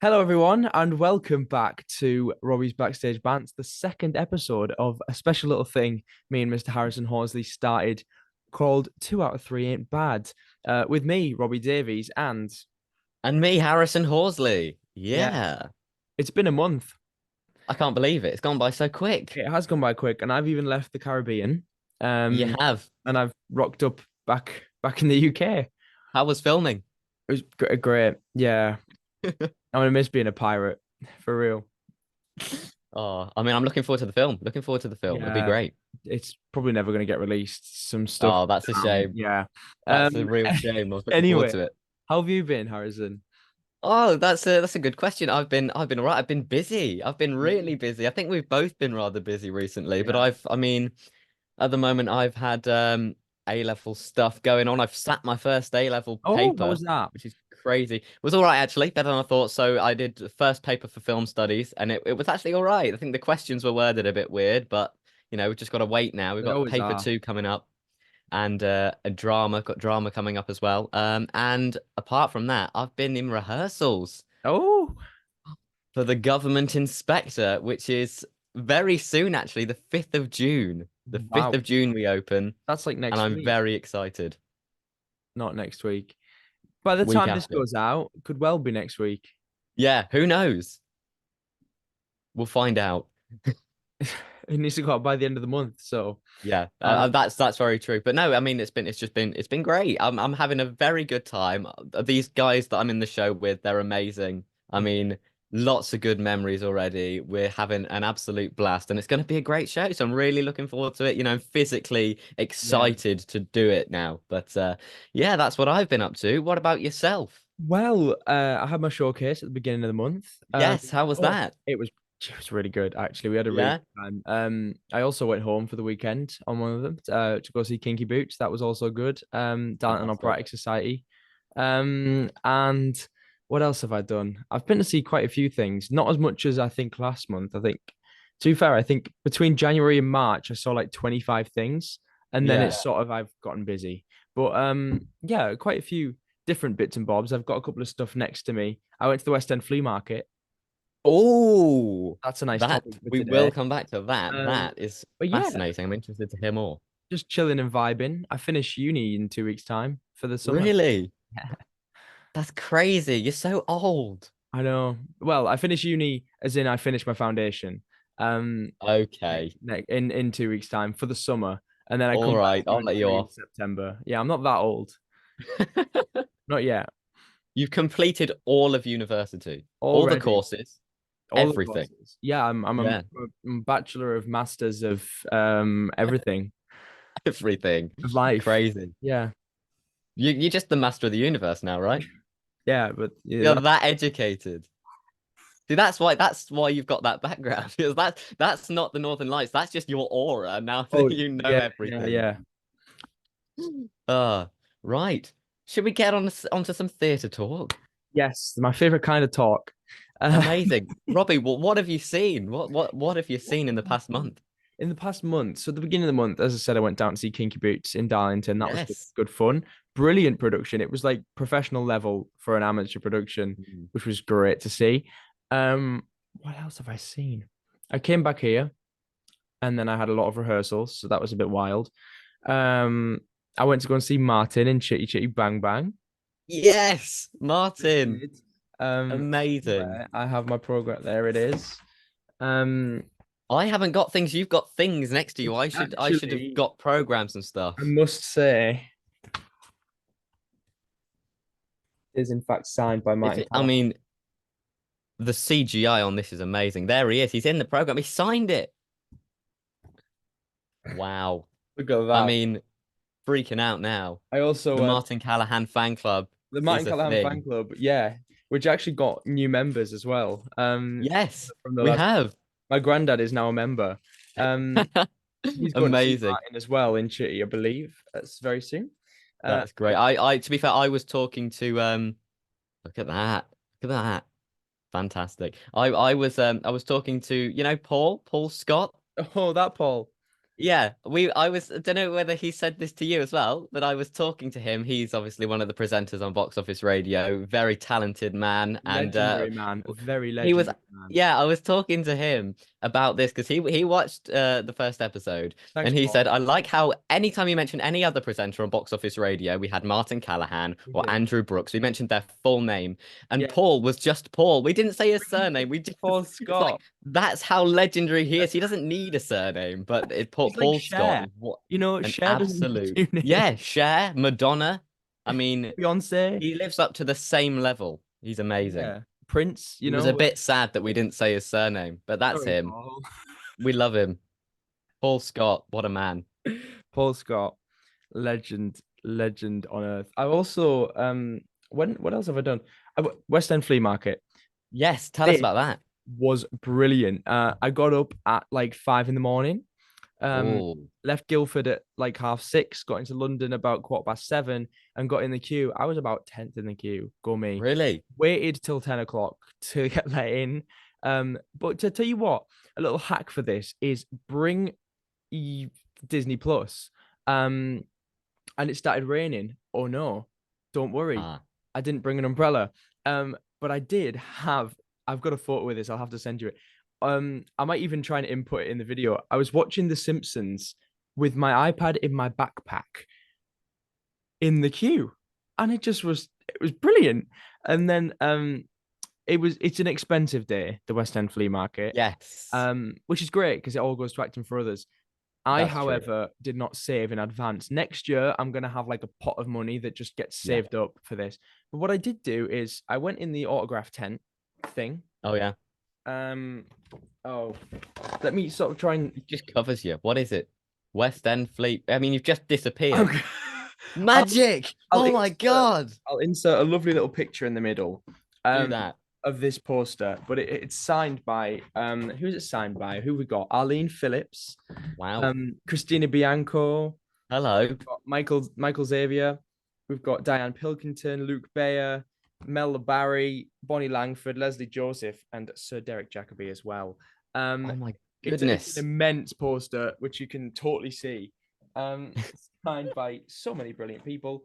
Hello, everyone, and welcome back to Robbie's Backstage Bants, the second episode of a special little thing me and Mr. Harrison Horsley started called 2 out of 3 Ain't Bad, with me, Robbie Davies, and And me, Harrison Horsley. yeah, Yeah. it's been a month. I can't believe it. It's gone by so quick. It has gone by quick, and I've even left the Caribbean, You um, have. and I've rocked up back in the UK. How was filming? It was great. Yeah, I'm gonna miss being a pirate for real. Oh, I mean, I'm looking forward to the film. Looking forward to the film. It'll be Yeah, great. it's probably never going to get released. Some stuff. Oh, that's a shame. Yeah. That's a Um. real shame. I was looking forward Anyway, to it. how have you been, Harrison? Oh, that's a good question. I've been all right. I've been busy. I've been really busy. I think we've both been rather busy recently, but Yeah. I mean, at the moment I've had A-level stuff going on. I've sat my first A-level Oh, how paper, was that? which is crazy. It was all right actually, better than I thought. So I did the first paper for film studies and it was actually all right. I think the questions were worded a bit weird, but we've just got to wait now. We've They got always paper are. two coming up and got drama coming up as well. And apart from that, I've been in rehearsals Oh, for the government inspector, which is very soon, actually, the 5th of June. The 5th wow. of June we open, That's like and next I'm week, very excited. not next week. By the Week time this after. goes out, could well be next week. Yeah, who knows? We'll find out. It needs to go out by the end of the month. So, Yeah, um, that's very true. But no, I mean it's been great. I'm having a very good time. These guys that I'm in the show with, they're amazing. I mean, lots of good memories already. We're having an absolute blast, and it's going to be a great show. So I'm really looking forward to it. I'm physically yeah. excited to do it now. But yeah, that's what I've been up to. What about yourself? Well, I had my showcase at the beginning of the month. Yes, how was Oh, that? it was really good actually. We had a really Yeah, good time. I also went home for the weekend on one of them to go see Kinky Boots. That was also good. Downton fantastic. Operatic Society. And what else have I done? I've been to see quite a few things. Not as much as I think last month. I think, to be fair, I think between January and March I saw like 25 things, and then Yeah. it's sort of I've gotten busy. But yeah, quite a few different bits and bobs. I've got a couple of stuff next to me. I went to the West End Flea Market. Oh, That's a nice that topic for we will today. come back to that. Um, That is but yeah, fascinating. I'm interested to hear more. just chilling and vibing. I finish uni in 2 weeks' time for the summer. Really? Yeah, That's crazy. You're so old. I know. Well, I finish uni as in I finish my foundation. Okay. In 2 weeks' time for the summer, and then I All come back right. for I'll a let you degree in off. September. Yeah, I'm not that old. Not yet. You've completed all of university, all the Already, courses, all the everything. courses. Yeah, Yeah, I'm a bachelor of masters of everything everything. of life. Crazy. Yeah, You're just the master of the universe now, right? yeah, but yeah, You're that educated. See, that's why you've got that background. Because that's not the Northern Lights. That's just your aura. Now oh that you know yeah, yeah, everything. yeah. Right. Should we get onto some theatre talk? Yes, my favorite kind of talk. Uh, Amazing. Robbie, what have you seen? What have you what seen in the have I past seen? month? In the past month, so at the beginning of the month, as I said, I went down to see Kinky Boots in Darlington. That was good, Yes. good fun. Brilliant production. It was like professional level for an amateur production, Mm. which was great to see. What else have I seen? I came back here and then I had a lot of rehearsals, so that was a bit wild. Um, I went to go and see Martin in Chitty Chitty Bang Bang. Yes, Martin. Did. Um, Amazing. where I have my program. There it is. Um, I haven't got things. You've got things next to you. which I should have actually, got programs and I stuff. must say, is in fact signed by Martin I Callahan. mean, the CGI on this is amazing. There he is. He's in the program. He signed it. Wow. Look at I that. mean, freaking out now. I The also Martin Callahan fan club the Martin is a Callahan fan thing. club, yeah, which actually got new members as well. Yes, From the we last, have. my granddad is now a member. Um, he's going to see Amazing. Martin as well in Chitty, I believe. That's very soon. Uh, That's great. To be fair, I was talking to look at that. Look at that. Fantastic. I was talking to, Paul Scott. oh, that Paul. Yeah, I don't know whether he said this to you as well, but I was talking to him. He's obviously one of the presenters on Box Office Radio, very talented man, and Legendary man, very he was, legendary man. yeah, I was talking to him about this because he watched the first episode, Thanks, and he Paul. said, I like how anytime you mention any other presenter on Box Office Radio, we had Martin Callahan or Yeah. Andrew Brooks, we mentioned their full name, and Yeah. Paul was just Paul. We didn't say his surname. We just Paul it's like Scott. that's how legendary he is. He doesn't need a surname, but He's like Paul Scott, Cher. what You know, an Cher doesn't need absolute, two names. yeah, Cher, Madonna. I mean, Beyonce. he lives up to the same level. He's amazing. Yeah. Prince, It was a bit sad that we didn't say his surname, but that's Sorry, him. Paul. We love him. Paul Scott, what a man. Paul Scott, legend, legend on earth. I've also what else have I done? West End Flea Market. Yes, tell us It about that. was brilliant. I got up at like 5 in the morning. Um, Oh, left Guildford at like 6:30, got into London about 7:15, and got in the queue. I was about 10th in the queue. Go me. really? Waited till 10 o'clock to get let in. But to tell you what, a little hack for this is bring Disney Plus. Um, and it started raining. Oh no, don't worry. Ah, I didn't bring an umbrella. But I did have, I've got a photo with this. I'll have to send you it. I might even try and input it in the video. I was watching The Simpsons with my iPad in my backpack in the queue. And it was brilliant. And then it's an expensive day, the West End Flea Market. yes, Which is great because it all goes to acting for others. I, that's true. however, did not save in advance. Next year, I'm going to have like a pot of money that just gets Yeah. saved up for this. But what I did do is I went in the autograph tent thing. Oh, yeah. Um, oh, let me sort of try and. It just covers you. What is it? West End Fleet. I mean, you've just disappeared. Okay. I'll, Magic! I'll Oh my insert, God! I'll insert a lovely little picture in the middle. Do Um, that. of this poster, but it's signed by who's it signed by? Who we got? Arlene Phillips, Wow. Christina Bianco, Hello. got Michael Xavier. We've got Diane Pilkington, Luke Bayer, Mel Barry, Bonnie Langford, Leslie Joseph, and Sir Derek Jacobi as well. Oh my It's goodness. an immense poster, which you can totally see. It's signed by so many brilliant people.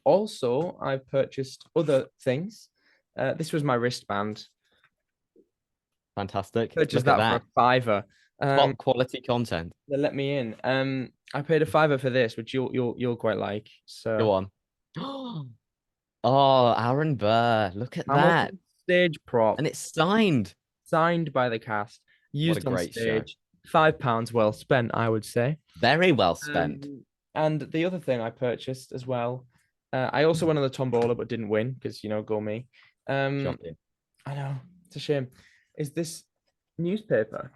Also, I've purchased other things. This was my wristband. Fantastic. Purchased Look at that for a that. fiver. Top quality content. They let me in. I paid a fiver for this, which you'll quite like. Go So on. Oh, Aaron Burr. Look at that. Hamilton stage prop And it's signed. signed by the cast, What a used on great show. stage. £5 well spent, I would say. Very well spent. And the other thing I purchased as well, I also went on the tombola but didn't win because go me. Shocking. I know it's a shame. Is this newspaper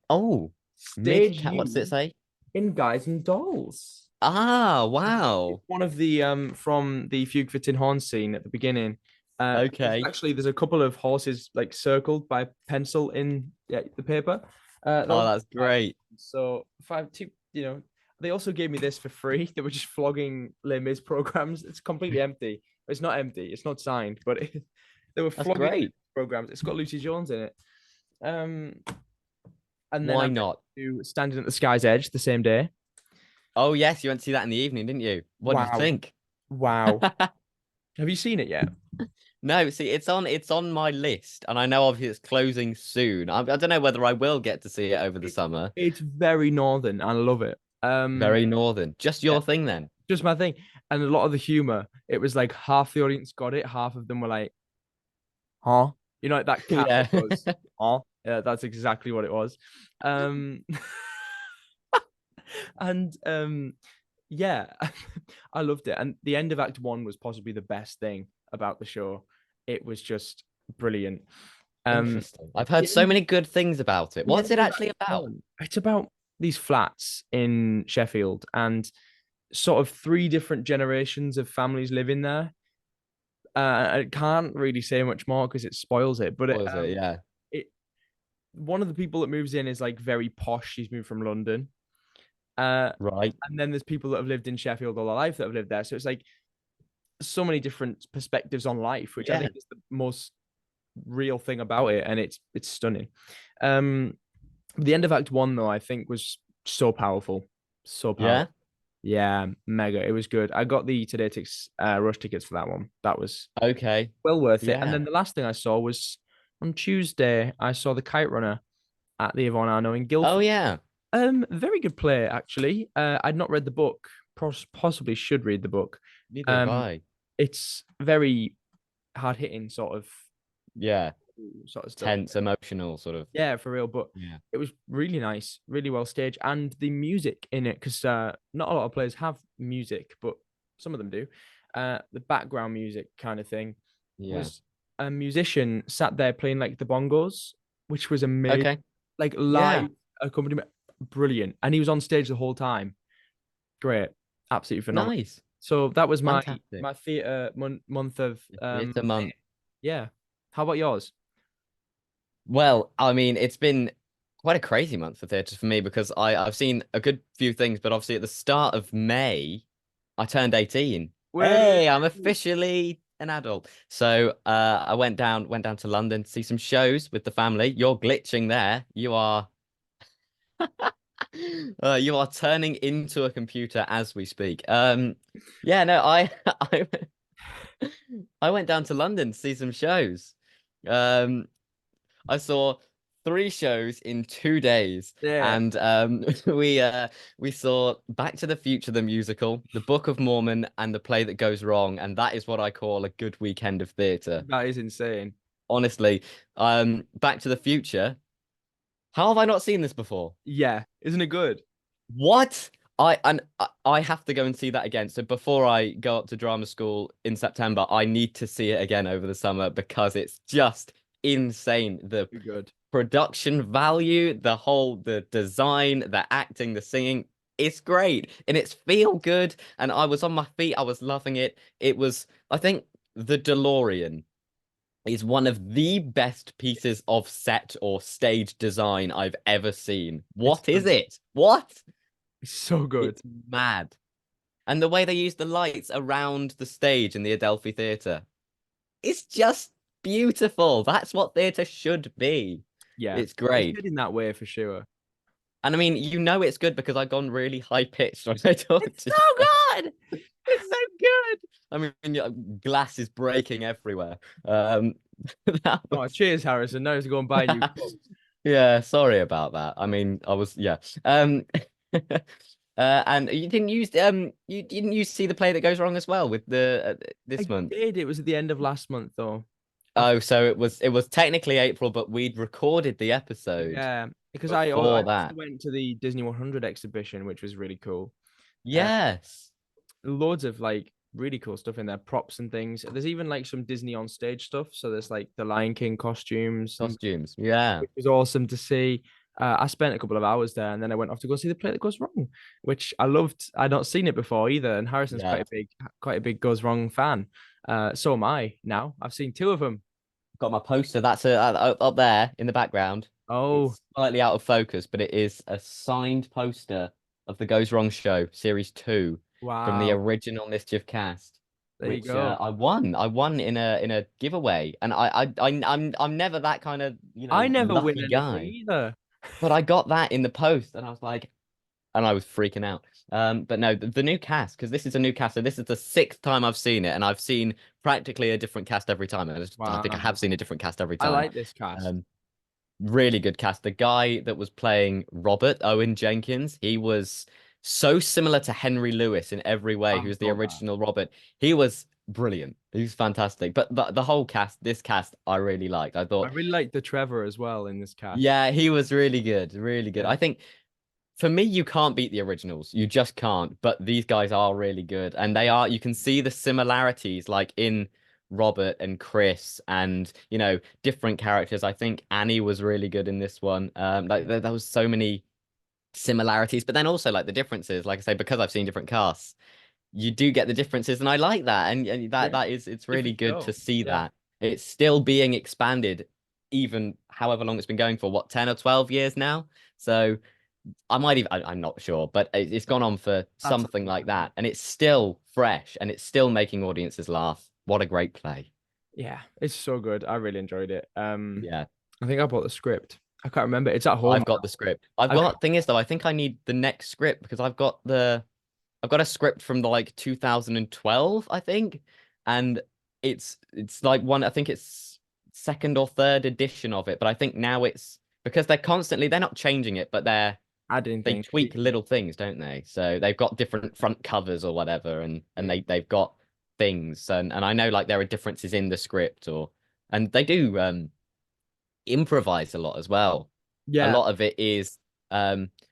Oh, stage what's it used say? in Guys and Dolls? Ah, It's wow. one of the from the Fugue for Tin Horn scene at the beginning. Okay. There's a couple of horses like circled by pencil in the paper. That Oh, was that's great. so five two. They also gave me this for free. They were just flogging Les Mis programs. It's completely empty. It's not empty. It's not signed, but they were That's flogging great. programs. It's got Lucy Jones in it. And then I Why went not? to Standing at the Sky's Edge the same day. Oh, yes, you went to see that in the evening, didn't you? What did you Wow. think? Wow. Have you seen it yet? No, see, it's on my list, and I know obviously it's closing soon. I don't know whether I will get to see it over the summer. It's very northern and I love it. Very northern. Just Yeah, your thing then. just my thing. And a lot of the humor, it was like half the audience got it, half of them were like, huh? Like that cat Yeah. that goes, huh? Yeah, that's exactly what it was. Um and yeah, I loved it. And the end of Act One was possibly the best thing about the show. It was just brilliant. Interesting. I've The heard so end, many good things about it. the What's end it of Act actually about? One, it's about these flats in Sheffield and sort of three different generations of families living there. I can't really say much more because it spoils it. But What was it? Yeah. it one of the people that moves in is like very posh. She's moved from London. Right. And then there's people that have lived in Sheffield all their life that have lived there. So it's like so many different perspectives on life, which I Yeah. think is the most real thing about it, and it's stunning. Um, The end of Act One, though, I think was so powerful, so Yeah. powerful. Yeah, mega. It was good. I got the Today Tix rush tickets for that one. That was Okay. well worth it. And Yeah. then the last thing I saw was on Tuesday. I saw the Kite Runner at the Yvonne Arno in Oh Guildford. yeah. Very good play actually. I'd not read the book. Possibly should read the book. Neither have Um, I. it's very hard hitting Yeah. sort of stuff. Tense, emotional, sort of. Yeah, for real. But Yeah. it was really nice, really well staged, and the music in it, because not a lot of players have music, but some of them do. The background music kind of thing Yeah. was a musician sat there playing like the bongos, which was amazing, Okay. like Yeah. live accompaniment, brilliant. And he was on stage the whole time. Great, absolutely phenomenal. Nice. So that was my Fantastic. my theatre month of It's a month. yeah. How about yours? Well, I mean, it's been quite a crazy month for theatre for me because I've seen a good few things, but obviously at the start of May, I turned 18. Wait, Hey, I'm officially an adult. So I went down to London to see some shows with the family. You're glitching there. You are turning into a computer as we speak. Yeah, no, I went down to London to see some shows. Um, I saw three shows in 2 days, yeah, and we saw Back to the Future the musical, The Book of Mormon, and The Play That Goes Wrong, and that is what I call a good weekend of theatre. that is insane. Honestly, Back to the Future. How have I not seen this before? Yeah, isn't it good? What? I have to go and see that again. So before I go up to drama school in September, I need to see it again over the summer because it's just insane. The Good. production value, the design, the acting, the singing, it's great. And it's feel good. And I was on my feet, I was loving it. I think the DeLorean is one of the best pieces of set or stage design I've ever seen. It's What is good. it? What? It's so good. It's mad. And the way they use the lights around the stage in the Adelphi Theatre, it's just beautiful. That's what theatre should be. Yeah, It's it's great. heading that way for sure. And I mean, it's good because I've gone really high pitched when I talk It's to so you. good. It's so good. I mean, glass is breaking everywhere. Um, that Oh, was, cheers, Harrison. Now to go and buy new cups. yeah, sorry about that. I mean, yeah. And you didn't you see the play that goes wrong as well with the I this month? did. It was at the end of last month, though. I, Oh, so it was technically April, but we'd recorded the episode yeah, because I before also that. went to the Disney 100 exhibition, which was really cool. Uh, Yes. Loads of like really cool stuff in there, props and things. There's even like some Disney on stage stuff. So there's like the Lion King costumes, and Costumes. Yeah. which was awesome to see. I spent a couple of hours there, and then I went off to go see the play that goes wrong, which I loved. I'd not seen it before either, and Harrison's Yeah. quite a big goes wrong fan. So am I now. I've seen two of them. Got my poster. That's up there in the background. Oh, It's slightly out of focus, but it is a signed poster of the Goes Wrong Show, Series 2, from the wow! original Mischief cast, There you which go. I won. I won in a giveaway, and I'm never that kind of I never win lucky anything guy, either. but I got that in the post, and I was like, and I was freaking out. But no, the new cast, because this is a new cast, so this is the sixth time I've seen it, and I've seen practically a different cast every time. I think I have Wow! seen a different cast every I time. like this cast. Um, Really good cast. The guy that was playing Robert, Owen Jenkins, he was so similar to Henry Lewis in every way, I who's the thought that. original Robert. He was brilliant. He was fantastic. But the whole cast, this cast, I really liked. I I thought, really like the Trevor as well in this cast. yeah, he was really good, really good. Yeah. I think for me, you can't beat the originals. You just can't. But these guys are really good. And you can see the similarities like in Robert and Chris and, different characters. I think Annie was really good in this one. Like there was so many similarities, but then also like the differences. Like I say, because I've seen different casts, you do get the differences. And I like that. And Yeah. it's really Different good to show. see Yeah. that. It's still being expanded, even however long it's been going for, what, 10 or 12 years now? So I'm not sure, but it's gone on for That's a something long like time. that. And it's still fresh and it's still making audiences laugh. What a great play. Yeah, it's so good. I really enjoyed it. Yeah. I think I bought the script. I can't remember. It's at home. I've got the script. I've I got got thing is though, I think I need the next script because I've got a script from the like 2012, I think, and it's like one. I think it's second or third edition of it, but I think now it's because they're not changing it, but adding they things. tweak little things, don't they? So they've got different front covers or whatever, and Yeah. they've got things, and I know like there are differences in the script and they do improvise a lot as well. A Yeah. lot of it is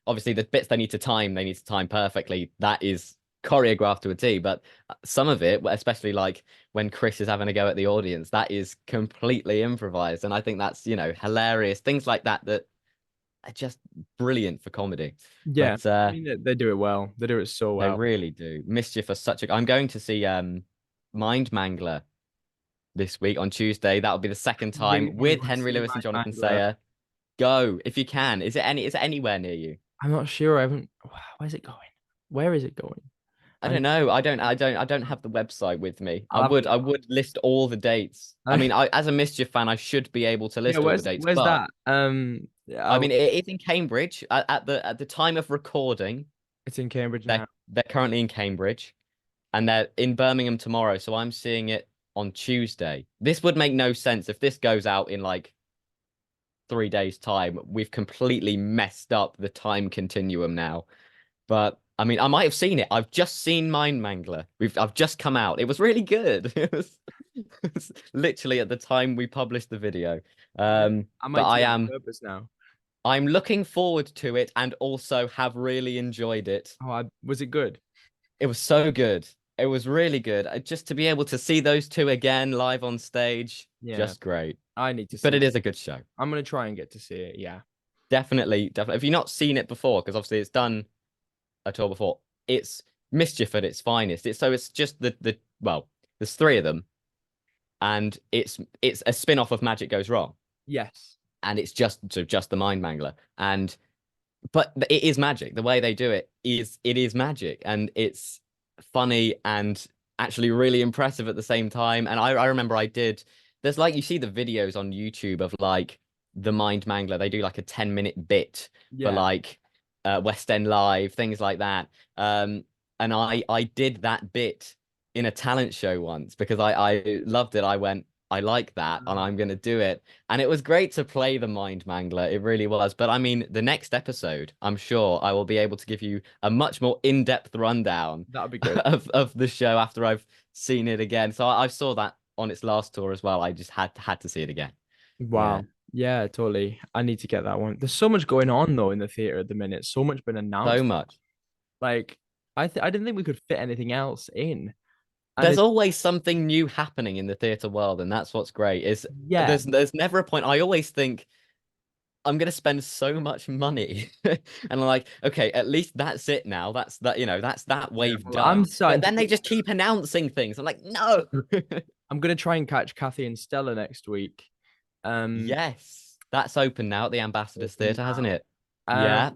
obviously the bits they need to time perfectly. That is choreographed to a T, but some of it, especially like when Chris is having a go at the audience, that is completely improvised. And I think that's, hilarious. Things like that are just brilliant for comedy. Yeah. But I mean, they do it well. They do it so they well. really do. Mischief are such a I'm going to see Mind Mangler this week on Tuesday. That'll be the second Really, time really with want to Henry see Lewis my and Jonathan mangler. Sayer. Go if you can. Is it anywhere near you? I'm not sure. I haven't. Where's it going? Where is it going? I I don't need. know. I don't have the website with me. I'll have a I look. would list all the dates. I mean, as a Mischief fan, I should be able to Yeah. list all the dates, Where's but that? Yeah, I mean, it is in Cambridge at the time of recording. it's in Cambridge now. They're currently in Cambridge, and they're in Birmingham tomorrow. So I'm seeing it on Tuesday. This would make no sense if this goes out in like 3 days' time. We've completely messed up the time continuum now. But I mean, I might have seen it. I've just seen Mind Mangler. I've just come out. It was really good. It was literally at the time we published the video. Yeah. I But might do it on purpose now. I'm looking forward to it and also have really enjoyed it. Was it good? It was so good. It was really good. Just to be able to see those two again live on stage, Yeah. just great. I need to But see it it. is a good show. I'm gonna try and get to see it. Yeah. Definitely, definitely. If you've not seen it before, because obviously it's done a tour before, it's Mischief at its finest. It's just well, there's three of them, and it's a spin-off of Magic Goes Wrong, Yes. and it's just the Mind Mangler, and but it is magic. The way they do it is magic, and it's funny and actually really impressive at the same time. And I remember there's like you see the videos on YouTube of like the Mind Mangler. They do like a 10-minute bit for Yeah. like West End Live, things like that. And I did that bit in a talent show once because I loved it. I went, I like that, and I'm gonna do it. And it was great to play the Mind Mangler. It really was. But I mean, the next episode, I'm sure I will be able to give you a much more in-depth rundown That'd be good. of the show after I've seen it again. So I saw that on its last tour as well. I just had to see it again. Yeah, Wow. Yeah, totally. I need to get that one. There's so much going on though in the theater at the minute. So much been so announced. much. Like, I didn't think we could fit anything else in. And There's it's always something new happening in the theater world, and that's what's great. Is yeah, there's never a point. I always think I'm gonna spend so much money, and I'm like, okay, at least that's it now. That's that yeah. wave Well, I'm done. starting But to then they just keep announcing things. I'm like, no. I'm gonna try and catch Kathy and Stella next week. Um, Yes, that's open now at the Ambassadors open Theatre, hasn't now. it? Yeah.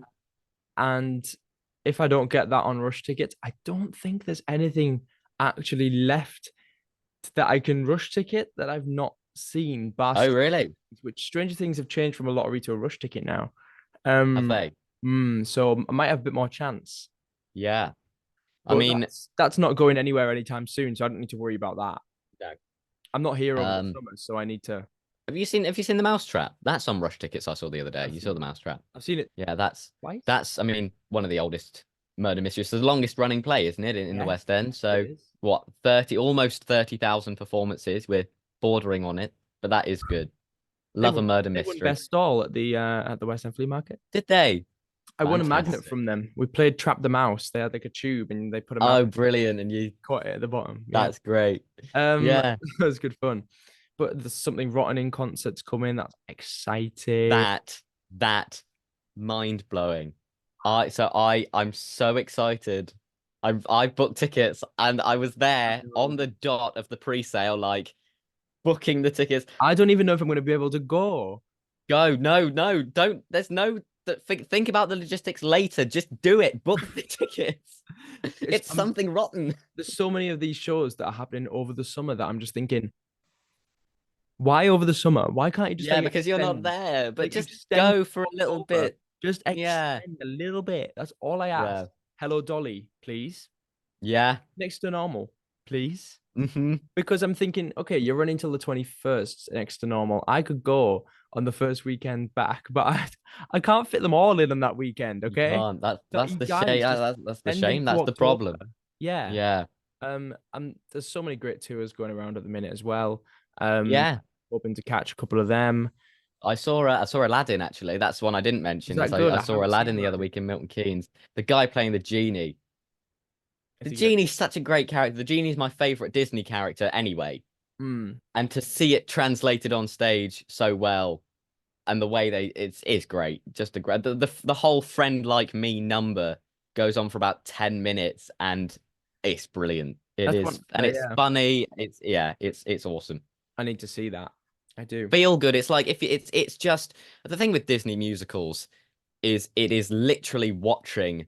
And if I don't get that on rush tickets, I don't think there's anything actually left that I can rush ticket that I've not seen. Oh, Bast really? which Stranger Things have changed from a lottery to a rush ticket now. Have Um, they? so I might have a bit more chance. Yeah. I But mean, that's not going anywhere anytime soon, so I don't need to worry about that. no. I'm not here over the Um, summer, so I need to. have you seen the Mousetrap? That's on Rush Tickets I saw the other day. I've You seen saw the it. Mousetrap. I've seen it Yeah, twice. that's I mean, one of the oldest murder mysteries. It's the longest running play, isn't it, in the Yes, West End? it So is. what, almost 30,000 performances. We're bordering on it, but that is good. They Love a won. murder They won mystery. best stall at the West End Flea Market. Did they? I won a magnet Fantastic. from them. We played Trap the Mouse. They had like a tube and they put a mouse, Oh, brilliant. And caught it at the bottom. Yeah. that's great. Um, Yeah. that was good fun. But there's something rotten in concerts coming. That's exciting. That mind blowing. I'm so excited. I booked tickets and I was there on the dot of the pre-sale, like booking the tickets. I don't even know if I'm going to be able to go. Go, no, no, don't. There's no think about the logistics later. Just do it. Book the tickets. It's, It's something rotten. there's so many of these shows that are happening over the summer that I'm just thinking, Why over the summer? Why can't you just Yeah, like because you're not extend, there, but like just extend go for a little October? bit. Just Yeah. extend a little bit. That's all I ask. Yeah. Hello, Dolly, please. Yeah. Next to normal, please. Hmm. Because I'm thinking, okay, you're running till the 21st next to normal. I could go on the first weekend back, but I can't fit them all in on that weekend, You okay? can't. So That's you the shame. guys just That's the send shame. it to That's the October. problem. Yeah. Yeah. There's so many great tours going around at the minute as well. Um, Yeah. hoping to catch a couple of them. I saw Aladdin actually. That's one I didn't Is mention. that good? I I saw haven't seen Aladdin the other Aladdin. week in Milton Keynes. The guy playing the genie. Is The he good? genie's such a great character. The genie's my favorite Disney character anyway. Hmm. And to see it translated on stage so well and the way it's great. Just a great the whole friend like me number goes on for about 10 minutes and it's brilliant. It That's one. is, and it's Yeah, funny. It's awesome. I need to see that. I do. Feel good. It's like if it's just the thing with Disney musicals is it is literally watching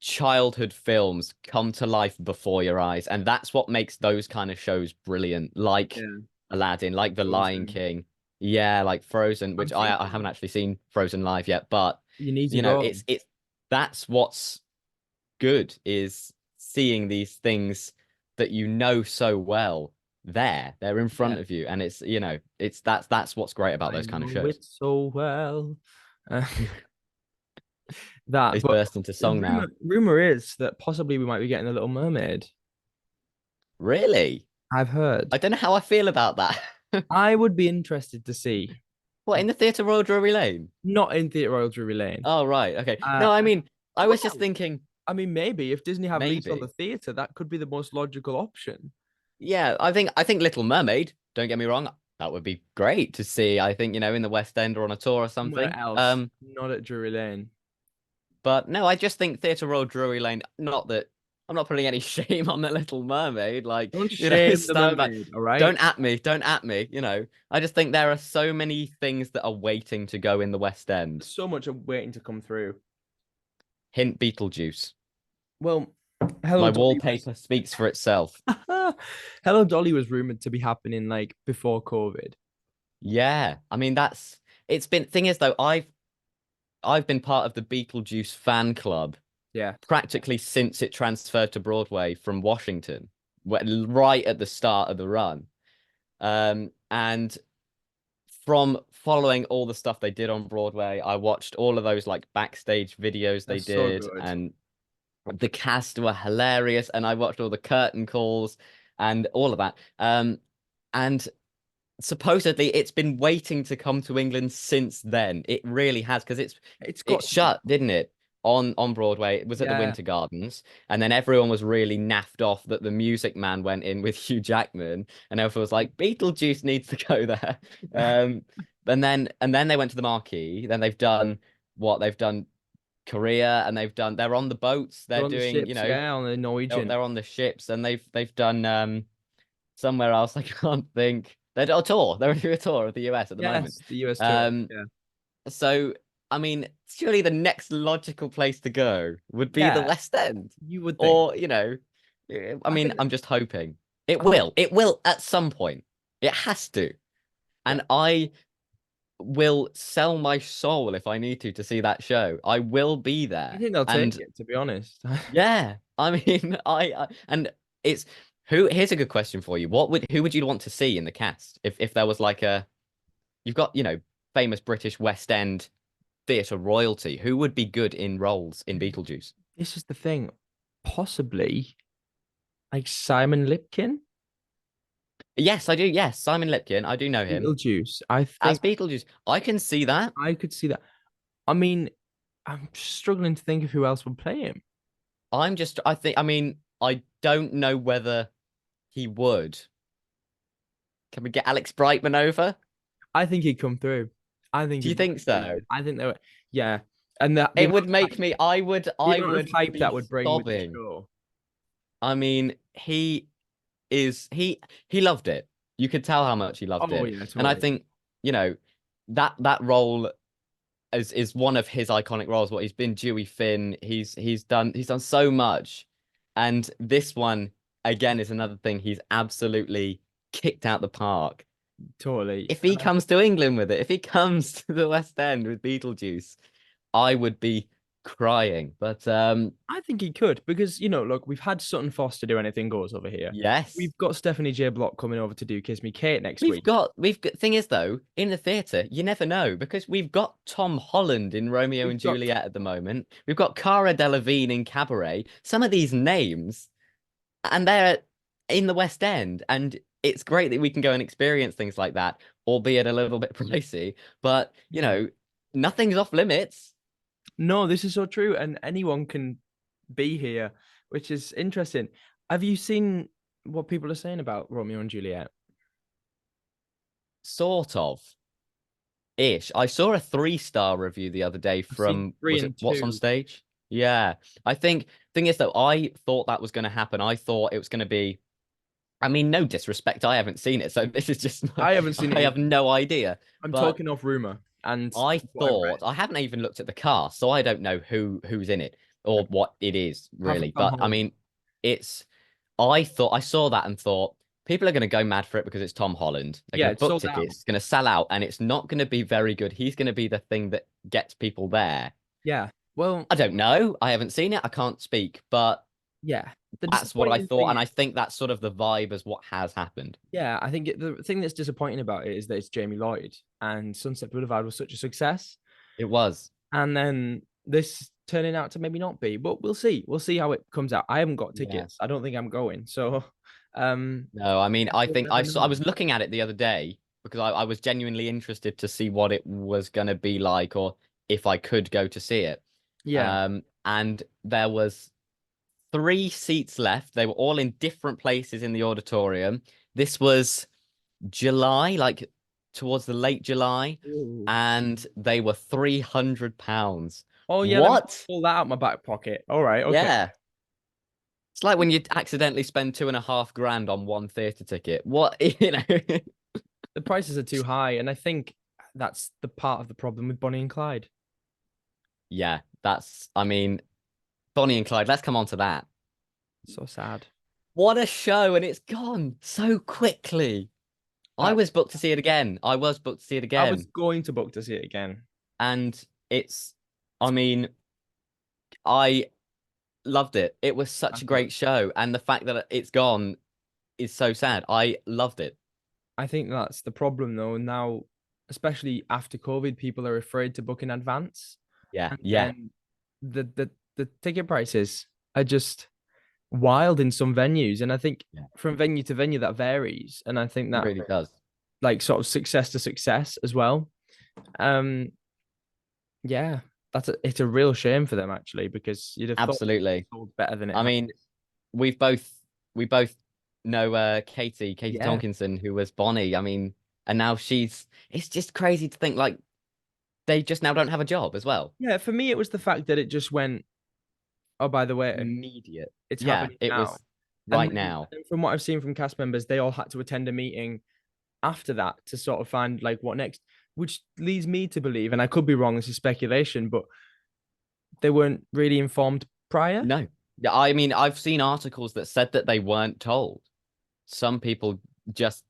childhood films come to life before your eyes, and that's what makes those kind of shows brilliant, like Yeah. Aladdin, like The Lion Frozen. King. Yeah, like Frozen, I'm which I haven't thinking actually seen Frozen live yet, but you need to you know, go. it's that's what's good is seeing these things that you know so well there. They're in Yeah. front of you, and it's you know, it's that's what's great about I those kind of know shows. it so well. Uh, that, He's but burst into song rumor now. rumor is that possibly we might be getting a Little Mermaid. Really? I've I heard. don't know how I feel about that. I would be interested to see. What, in the Theatre Royal Drury Lane? Not in Theatre Royal Drury Lane. Oh, right. Okay. Uh, No, I mean, I was just well, thinking I mean, maybe if Disney have lease on the maybe. theatre, that could be the most logical option. Yeah, I think Little Mermaid, don't get me wrong, that would be great to see. I think, you know, in the West End or on a tour or Somewhere something. else, not at Drury Lane. But no, I just think Theatre Royal Drury Lane, not that I'm not putting any shame on the Little Mermaid, like, Don't you know, shame the stand back. mermaid, all right? Don't at me, you know. I just think there are so many things that are waiting to go in the West End. There's so much waiting to come through. Hint Beetlejuice. Well, Hello My Dolly was wallpaper speaks for itself. Hello Dolly was rumored to be happening like before COVID. Yeah, I mean that's it's been thing is though I've been part of the Beetlejuice fan club Yeah, practically since it transferred to Broadway from Washington, right at the start of the run. And from following all the stuff they did on Broadway, I watched all of those like backstage videos they that's so did, good. and the cast were hilarious, and I watched all the curtain calls and all of that. And supposedly it's been waiting to come to England since then. It really has because It's it got to shut, now. didn't it? On Broadway. It was at the Yeah, Winter Gardens, and then everyone was really naffed off that the Music Man went in with Hugh Jackman, and everyone was like, Beetlejuice needs to go there. Um, and then they went to the Marquee. Then they've done what they've done Korea, and they're on the boats. they're They're on the doing, you ships. know, Yeah, on the Norwegian. they're on the ships, and they've done somewhere else. I can't think. They're on a tour. They're doing a tour of the US at the moment. Yes, the US tour. Um, Yeah, so I mean, surely the next logical place to go would be the yeah, West End, you would think. or you know, I I mean, think. I'm just hoping it I think. will. It will at some point. It has to, Yeah, and I will sell my soul if I need to see that show. I will be I there, think they'll take and it. To be honest. yeah, I mean, I and it's Here's a good question for you. Who would you want to see in the cast if there was like a you've got, you know, famous British West End theatre royalty. Who would be good in roles in Beetlejuice? This is the thing. Possibly like Simon Lipkin, Yes, I do. Yes, Simon Lipkin. I do know him Beetlejuice. I as think Beetlejuice. I can see that. I could see that. I mean, I'm struggling to think of who else would play him. I mean, I don't know whether he would. Can we get Alex Brightman over? I think he'd come through. I think Do you he'd be think really so? good. I think they were, yeah. And the It amount would of make hype, me, the I amount of would hype that be would bring with the sobbing. show. I mean, he loved it. You could tell how much he loved Oh it. yeah, And I totally. think, you know, that role is one of his iconic roles. What he's been Dewey Finn. He's done so much. And this one again is another thing he's absolutely kicked out the park. totally. If he comes to England with it, if he comes to the West End with Beetlejuice, I would be crying. But I think he could because look, we've had Sutton Foster do Anything Goes over here. yes. We've got Stephanie J. Block coming over to do Kiss Me Kate next week. We've got thing is though, in the theatre, you never know because we've got Tom Holland in Romeo We've and got Juliet at the moment. We've got Cara Delevingne in Cabaret. Some of these names, and they're in the West End, and it's great that we can go and experience things like that, albeit a little bit pricey. But yeah. nothing's off limits. No, this is so true, and anyone can be here, which is interesting. Have you seen what people are saying about Romeo and Juliet? Sort of ish. I saw a 3-star review the other day I've seen from, three was it and What's on two. Stage? Yeah. I think thing is though, I thought that was going to happen. I thought it was going to be, I mean, no disrespect, I haven't seen it, so this is just I haven't seen it I either. have no idea. I'm But talking off rumor and I what I've read. thought I haven't even looked at the cast, so I don't know who's in it or what it is Apart from really. Tom But I Holland. mean, it's I thought I saw that and thought people are going to go mad for it because it's Tom Holland. They're Yeah, going to it's book sold out. tickets, it's going to sell out, and it's not going to be very good. He's going to be the thing that gets people there. Yeah. Well, I don't know. I haven't seen it. I can't speak, but yeah. The that's what I disappointing thought, thing and is, I think that's sort of the vibe as what has happened. yeah, I think the thing that's disappointing about it is that it's Jamie Lloyd and Sunset Boulevard was such a success. It was. And then this turning out to maybe not be, but we'll see. We'll see how it comes out. I haven't got Yeah. tickets. I don't think I'm going. So, um, No, I mean, guess I we'll think never I know. was looking at it the other day because I was genuinely interested to see what it was going to be like or if I could go to see it. Yeah. And there was 3 seats left. They were all in different places in the auditorium. This was July, like towards the late July, Ooh. and they were £300. Oh yeah, let me What? pull that out my back pocket. All right, okay. Yeah. It's like when you accidentally spend 2.5 grand on one theatre ticket. What, The prices are too high, and I think that's the part of the problem with Bonnie and Clyde. Yeah, I mean, Bonnie and Clyde, let's come on to that. So sad. What a show, and it's gone so quickly. I That was booked to see it again. I was booked to see it I was again. going to book to see it again. And I mean, I loved it. It was I such a think great show. And the fact that it's gone is so sad. I loved it. I think that's the problem though. Now, especially after COVID, people are afraid to book in advance, Yeah, and yeah, then the ticket prices are just wild in some venues. And I think yeah. from venue to venue that varies. And I think It that really does. like sort of success to success as well. Um, yeah, it's a real shame for them actually because you'd have thought it Absolutely. sold better than it I has. mean, we've both we both know Katie Yeah, Tonkinson, who was Bonnie. I mean, and now it's just crazy to think like they just now don't have a job as well. yeah. For me, it was the fact that it just went. Oh, by the way, Immediate. it's Yeah, happening it now. was right And now. from what I've seen from cast members, they all had to attend a meeting after that to sort of find like what next, which leads me to believe, and I could be wrong, this is speculation, but they weren't really informed prior. No. Yeah, I mean, I've seen articles that said that they weren't told. Some people just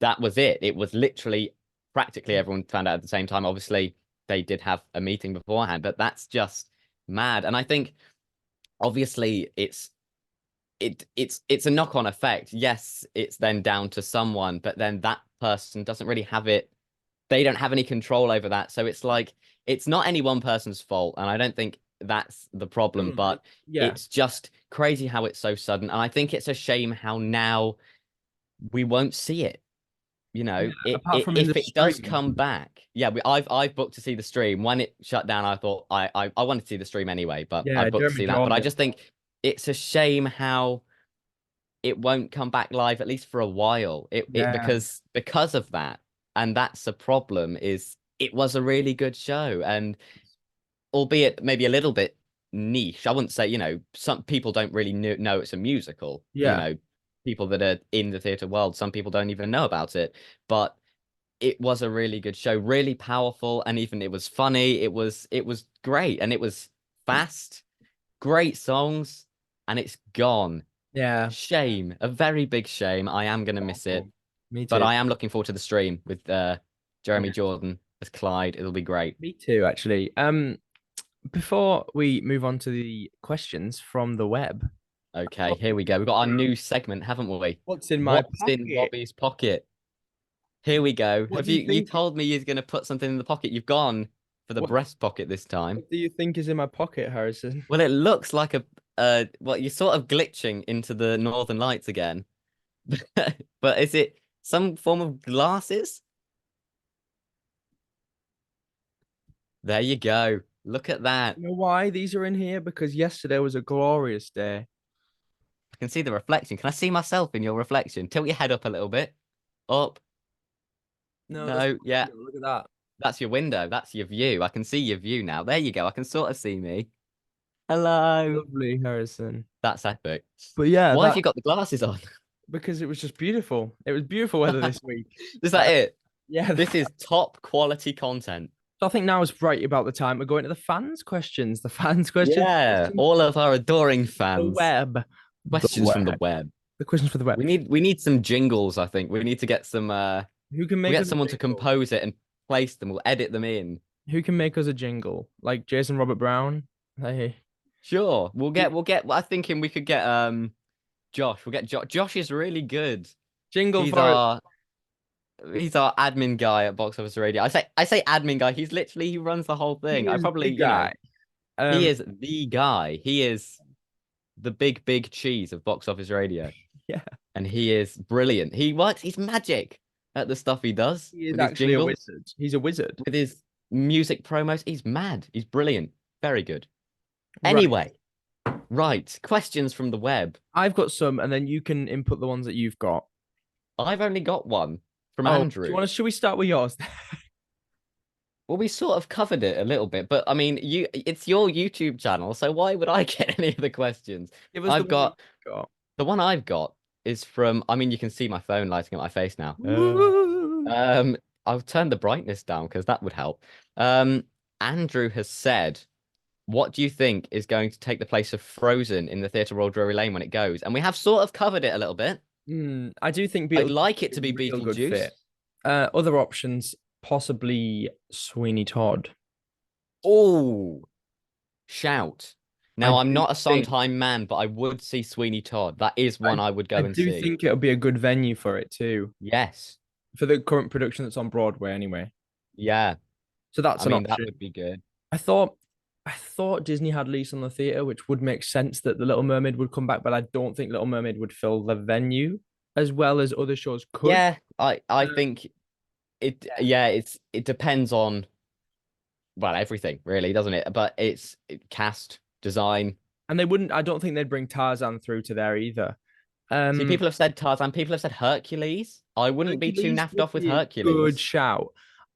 that was it. It was literally practically everyone found out at the same time. Obviously, they did have a meeting beforehand, but that's just mad. And I think obviously it's a knock-on effect. Yes, it's then down to someone, but then that person doesn't really have it. They don't have any control over that. So it's like it's not any one person's fault, and I don't think that's the problem, Hmm, but yeah, it's just crazy how it's so sudden. And I think it's a shame how now we won't see it. yeah. Apart It from in the if it does stream, come back, yeah, I've booked to see the stream. When it shut down, I thought I wanted to see the stream anyway, but I yeah, booked to Jeremy see that. But I Jordan. just think it's a shame how it won't come back live at least for a while. It Yeah, because of that, and that's a problem. Is it was a really good show, and albeit maybe a little bit niche. I wouldn't say some people don't really know it's a musical. yeah, People that are in the theatre world, some people don't even know about it, but it was a really good show, really powerful, and even it was funny. It was great, and it was fast, great songs, and it's gone. yeah. Shame, a very big shame. I am gonna miss it. Awful. Me But too. I am looking forward to the stream with Jeremy Yeah, Jordan as Clyde. It'll be great. me too, actually. Before we move on to the questions from the web, Okay, here Robbie, we go. We've got our new segment, haven't we? what's in my What's in pocket? Robbie's pocket? Here we go. What Have do you you think? told me you're gonna put something in the pocket? You've gone for the What, breast pocket this time. what do you think is in my pocket, Harrison? Well, it looks like a well, you're sort of glitching into the Northern Lights again. But is it some form of glasses? There you go. Look at that. You know why these are in here? Because yesterday was a glorious day. I can see the reflection. Can I see myself in your reflection? Tilt your head up a little bit. Up. No, that's No, yeah. look at that. That's your window. That's your view. I can see your view now. There you go. I can sort of see me. Hello. Lovely, Harrison. That's epic. But yeah, Why have that you got the glasses on? because it was just beautiful. It was beautiful weather this week. Is that it? Yeah, This is top quality content. so I think now is right about the time we're going to the fans' questions. The fans' questions, Yeah, questions all of our adoring for the fans. web, the Questions from the web, web. the questions for the web. We need some jingles, I think. We need to get some Who can we'll make get us a someone to jingle? compose it and place them. We'll edit them in. Who can make us a jingle? Like Jason Robert Brown? Hey, Sure. We'll get I'm thinking we could get Josh. We'll get Josh. Josh is really good. jingle He's for it. our he's our admin guy at Box Office Radio. I say admin guy. He's literally he runs the whole He thing. I is probably, the guy. he Um, is the guy. He is the big cheese of Box Office Radio. yeah, And he is brilliant. He's magic at the stuff he does he is with his actually a jingles, wizard. He's a wizard. with his music promos. He's mad. He's brilliant. Very good. Right. Anyway, right. Questions from the web. I've got some, and then you can input the ones that you've got. I've only got one from Oh, do you Andrew. want to? Should we start with yours? Well, we sort of covered it a little bit, but I mean, it's your YouTube channel, so why would I get any of the questions? Give us the I've one that got you've got. the one I've got is from, I mean, you can see my phone lighting up my face now. Woo! I'll turn the brightness down because that would help. Andrew has said, what do you think is going to take the place of Frozen in the Theatre Royal Drury Lane when it goes? And we have sort of covered it a little bit. I do think I'd Beetlejuice like it is to be a real good Beetlejuice. fit. Other options, possibly Sweeney Todd. Oh, shout. I Now, I'm do not a think Sondheim man, but I would see Sweeney Todd. That is one I would go I and do see. think it'll be a good venue for it too. Yes. For the current production that's on Broadway anyway. Yeah. So that's I an mean, that option. would be good. I thought I thought Disney had Lease on the Theatre, which would make sense that the Little Mermaid would come back, but I don't think Little Mermaid would fill the venue as well as other shows could. Yeah, I Uh, think it depends on, well, everything really, doesn't it? But cast, design. and they wouldn't I don't think they'd bring Tarzan through to there either. See, Um people have said Tarzan, people have said Hercules. I wouldn't be too Hercules naffed would off with be a good Hercules. shout.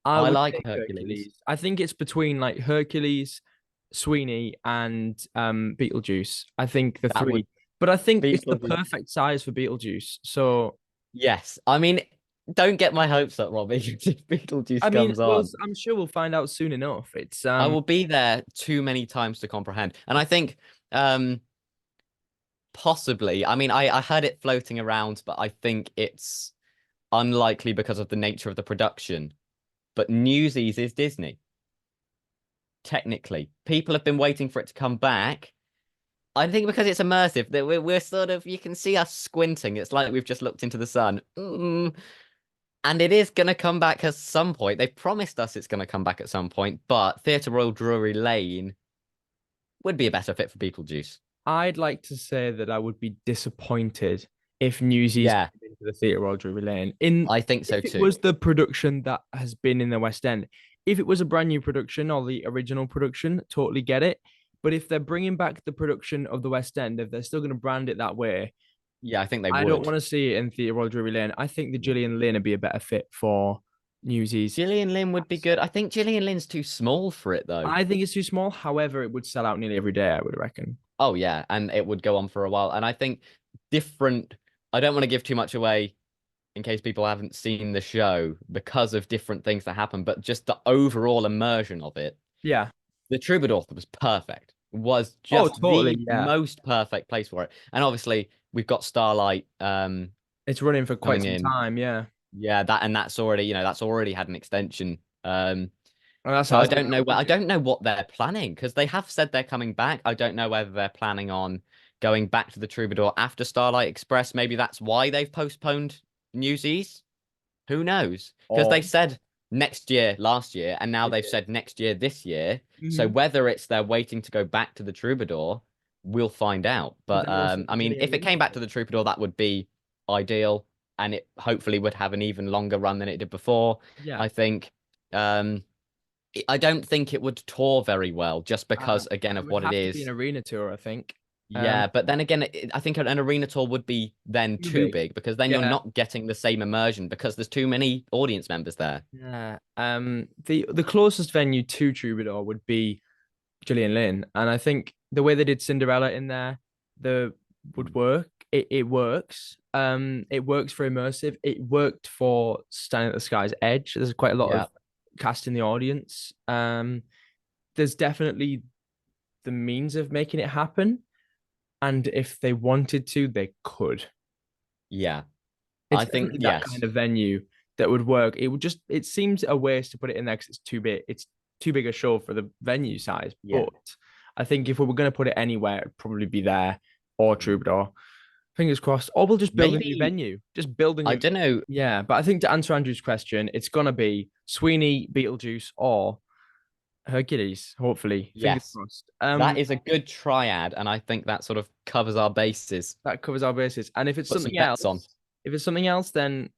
I I would like take Hercules. Hercules. I think it's between like Hercules, Sweeney, and Beetlejuice. I think the That three. would But I think it's the Beetlejuice. perfect size for Beetlejuice. So Yes. I mean, don't get my hopes up, Robbie. If I Beetlejuice mean, comes well, on, I'm sure we'll find out soon enough. It's I will be there too many times to comprehend. And I think possibly, I mean, I heard it floating around, but I think it's unlikely because of the nature of the production. But Newsies is Disney. Technically, people have been waiting for it to come back. I think because it's immersive, that we're sort of, you can see us squinting. It's like we've just looked into the sun. And it is going to come back at some point. They've promised us it's going to come back at some point, but Theatre Royal Drury Lane would be a better fit for Beetlejuice. I'd like to say that I would be disappointed if Newsies Yeah, came into the Theatre Royal Drury Lane. In I think so if it too. was the production that has been in the West End, if it was a brand new production or the original production, totally get it. But if they're bringing back the production of the West End, if they're still going to brand it that way, Yeah, I think they I don't would. want to see it in Theatre Royal Drury Lane. I think the Gillian Lynn would be a better fit for Newsies. Gillian Lynn would be good. I think Gillian Lynn's too small for it though. I think it's too small. However, it would sell out nearly every day, I would reckon. Oh yeah, and it would go on for a while. And I think different. I don't want to give too much away in case people haven't seen the show because of different things that happen, but just the overall immersion of it. Yeah. The Troubadour was perfect. Was Oh, just totally. the Yeah. most perfect place for it. And obviously we've got Starlight It's running for quite coming some in. time. Yeah. Yeah, that's already, that's already had an extension. And that's So I that's don't know I isn't it? don't know what they're planning because they have said they're coming back. I don't know whether they're planning on going back to the Troubadour after Starlight Express. Maybe that's why they've postponed Newsies. Who knows? Because they Or said next year, last year, and now they they've did. said next year, this year. So Mhm. whether it's they're waiting to go back to the Troubadour, we'll find out. But But then also I the mean, Gillian if it Lynn came back tour. to the Troubadour, that would be ideal, and it hopefully would have an even longer run than it did before. Yeah. I think. Um, I don't think it would tour very well, just because again It of would what it have to be an is. arena tour, I think. Um, Yeah, but then again, I think an arena tour would be then too too big. big because then you're Yeah. not getting the same immersion because there's too many audience members there. Yeah. The closest venue to Troubadour would be Gillian Lynn, and I think the way they did Cinderella in there, the would work. It works. It works for immersive. It worked for Standing at the Sky's Edge. There's quite a lot Yeah, of cast in the audience. There's definitely the means of making it happen, and if they wanted to, they could. yeah. It's I think definitely that kind yes. of venue that would work. It seems a waste to put it in there because it's too big. It's too big a show for the venue size. Yeah. But I think if we were going to put it anywhere, it'd probably be there or Troubadour. Fingers crossed. Or we'll just build a new Maybe venue. Just build a I new. don't know. Yeah, but I think to answer Andrew's question, it's gonna be Sweeney, Beetlejuice, or Hercules. Hopefully, fingers Yes, crossed. that is a good triad, and I think that sort of covers our bases. That covers our bases. And Put some bets on. if it's something else, then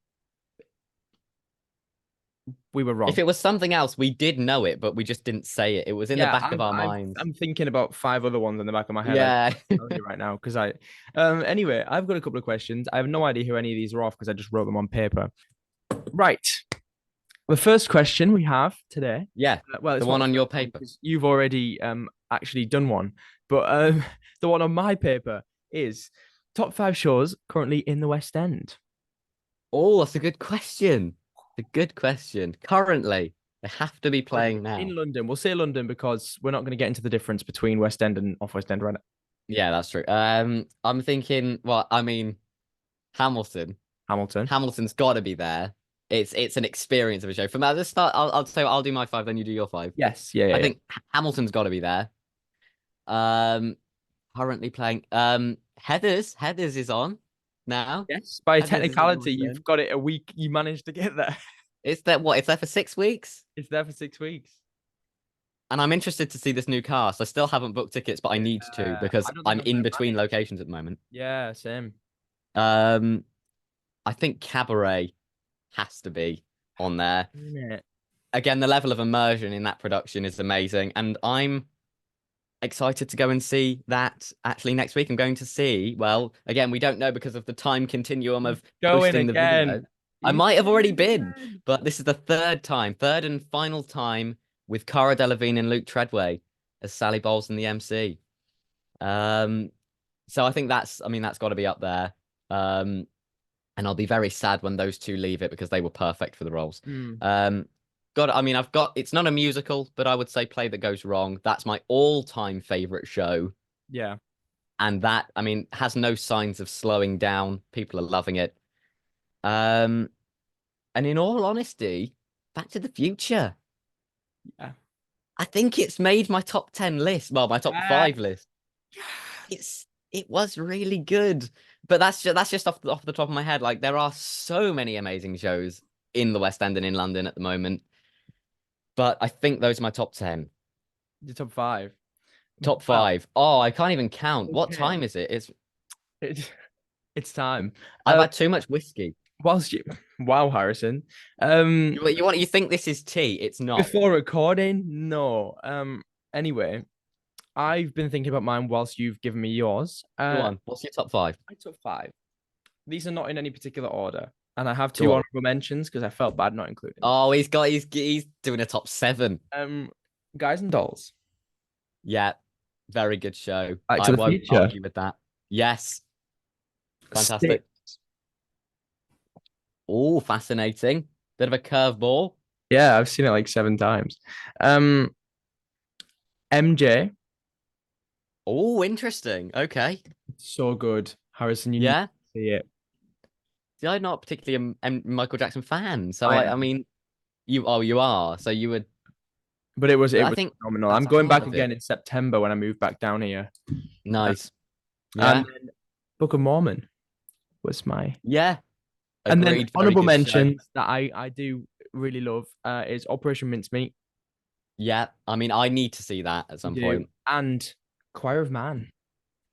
we were If wrong. it was something else, we did know it, but we just didn't say it. It was in the Yeah, back of our minds. I'm thinking about five other ones in the back of my head. I Yeah. can't tell you right now because I anyway, I've got a couple of questions. I have no idea who any of these are off because I just wrote them on paper. Right. The first question we have today, Yeah. well, The it's not one the on your first one paper. because you've already actually done one, but the one on my paper is top five shows currently in the West End. Oh, that's a good question. A good question. Currently, they have to be Currently playing in now. London. We'll say London because we're not going to get into the difference between West End and off West End right now. Yeah, that's true. I'm thinking, well, I mean, Hamilton. Hamilton. Hamilton's got to be there. It's an experience of a show. From at the start, I'll say I'll do my five, then you do your five. Yes. Yeah. Yeah. I Yeah. think Hamilton's got to be there. Um, currently playing. Heathers is on now. Yes. By Heathers is in the technicality, West you've End. got it a week. You managed to get there. It's that what? It's there for 6 weeks, It's there for 6 weeks. and I'm interested to see this new cast. I still haven't booked tickets, but I Yeah. need to because I don't think I'm I've got in it between managed. locations at the moment. Yeah. Same. Um, I think Cabaret has to be on there. Isn't it? Again, the level of immersion in that production is amazing, and I'm excited to go and see that actually next week. I'm going to see, well, again, we don't know because of the time continuum He's of going posting the video. again. I He's might have already going been, again. but this is the third and final time with Cara Delevingne and Luke Treadway as Sally Bowles and the MC. Um, so I think I mean, that's got to be up there. Um, and I'll be very sad when those two leave it because they were perfect for the roles. Hmm. Um, I mean, it's not a musical, but I would say Play That Goes Wrong. That's my all-time favorite show. Yeah. And that, I mean, has no signs of slowing down. People are loving it. Um, and in all honesty, Back to the Future. Yeah. I think it's made my top 10 list. Well, my top Yeah. five list. It was really good. But that's just off the top of my head. Like there are so many amazing shows in the West End and in London at the moment. But I think those are my top 10. Your top five. Top Well, five. Oh, I can't even count. What okay. time is it? It, it's time. I've had too much whiskey. Whilst you, wow, Harrison. Um, You think this is tea? It's not. before recording, no. Anyway, I've been thinking about mine whilst you've given me yours. Go on. What's your top five? My top five. These are not in any particular order, and I have Go two on. honorable mentions because I felt bad not including them. Oh, he's doing a top seven. Um, Guys and Dolls, Yeah, very good show. Back I to the won't Future, argue with that. Yes, Stick. fantastic. Oh, fascinating. Bit of a curveball. Yeah, I've seen it like 7 times. Um, MJ, Oh, interesting. Okay. so good. Harrison, you need Yeah. to see it. See, I'm not particularly a Michael Jackson fan, so I I am. mean, you are, so you would. But it I was think phenomenal. I'm that's a going part back of it. again in September when I move back down here. Uh, Nice. and Yeah, then Book of Mormon was my. yeah. And then Agreed. Very honorable good show. mentions that I do really love is Operation Mincemeat. Yeah, I mean, I need to see that at You some do. point. And Choir of Man.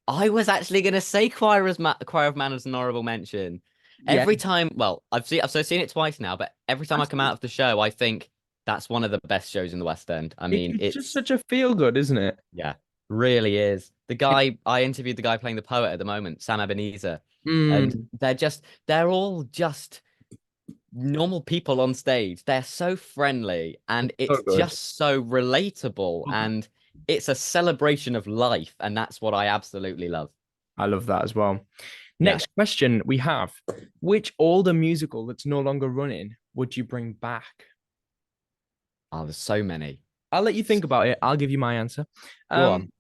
I was actually gonna say Choir of Man as an honorable mention. Yeah. Every time, well, I've seen it twice now, but every time I come out of the show, I think that's one of the best shows in the West End. I mean, It's just it's such a feel good, isn't it? yeah, really is. The It guy I interviewed the guy playing the poet at the moment, Sam Ebenezer, and mm, they're all just normal people on stage. They're so friendly and it's so it's good. just so relatable and it's a celebration of life, and that's what I absolutely love. I love that as well. Yeah. Next question we have: which older musical that's no longer running would you bring back? Oh, there's so many. I'll let you think about it. I'll give you my answer. Go Um, on.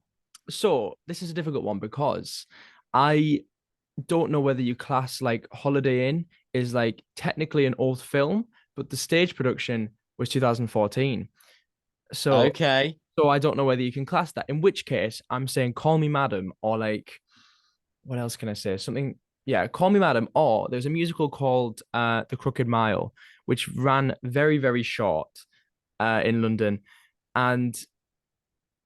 so this is a difficult one because I don't know whether you class like Holiday Inn is like technically an old film, but the stage production was 2014. So Okay. so I don't know whether you can class that. In which case, I'm saying Call Me Madam or like what else can I say? Something yeah, Call Me Madam or there's a musical called The Crooked Mile, which ran very, very short in London. And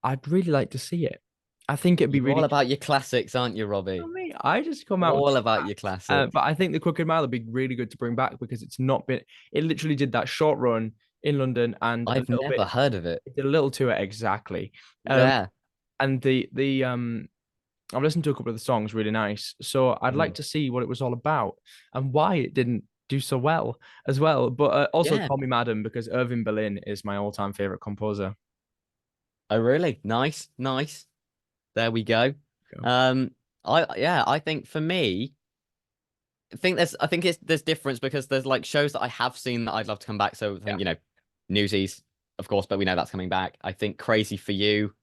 I'd really like to see it. I think it'd be You're all really about your classics, aren't you, Robbie? me. I just come out with All about your facts. classics. But I think the Crooked Mile would be really good to bring back because it's not been. It literally did that short run in London and a I've little bit. never heard of it. It did a little to it exactly. Um, Yeah. and the I've listened to a couple of the songs, really nice. So I'd like Mm. to see what it was all about and why it didn't do so well as well. But also Yeah. Call Me Madam because Irving Berlin is my all-time favorite composer. Oh, really? Nice. Nice. There we go. Um, I think for me, I think there's difference because there's like shows that I have seen that I'd love to come back. So I Yeah. think, Newsies, of course, but we know that's coming back. I think Crazy for You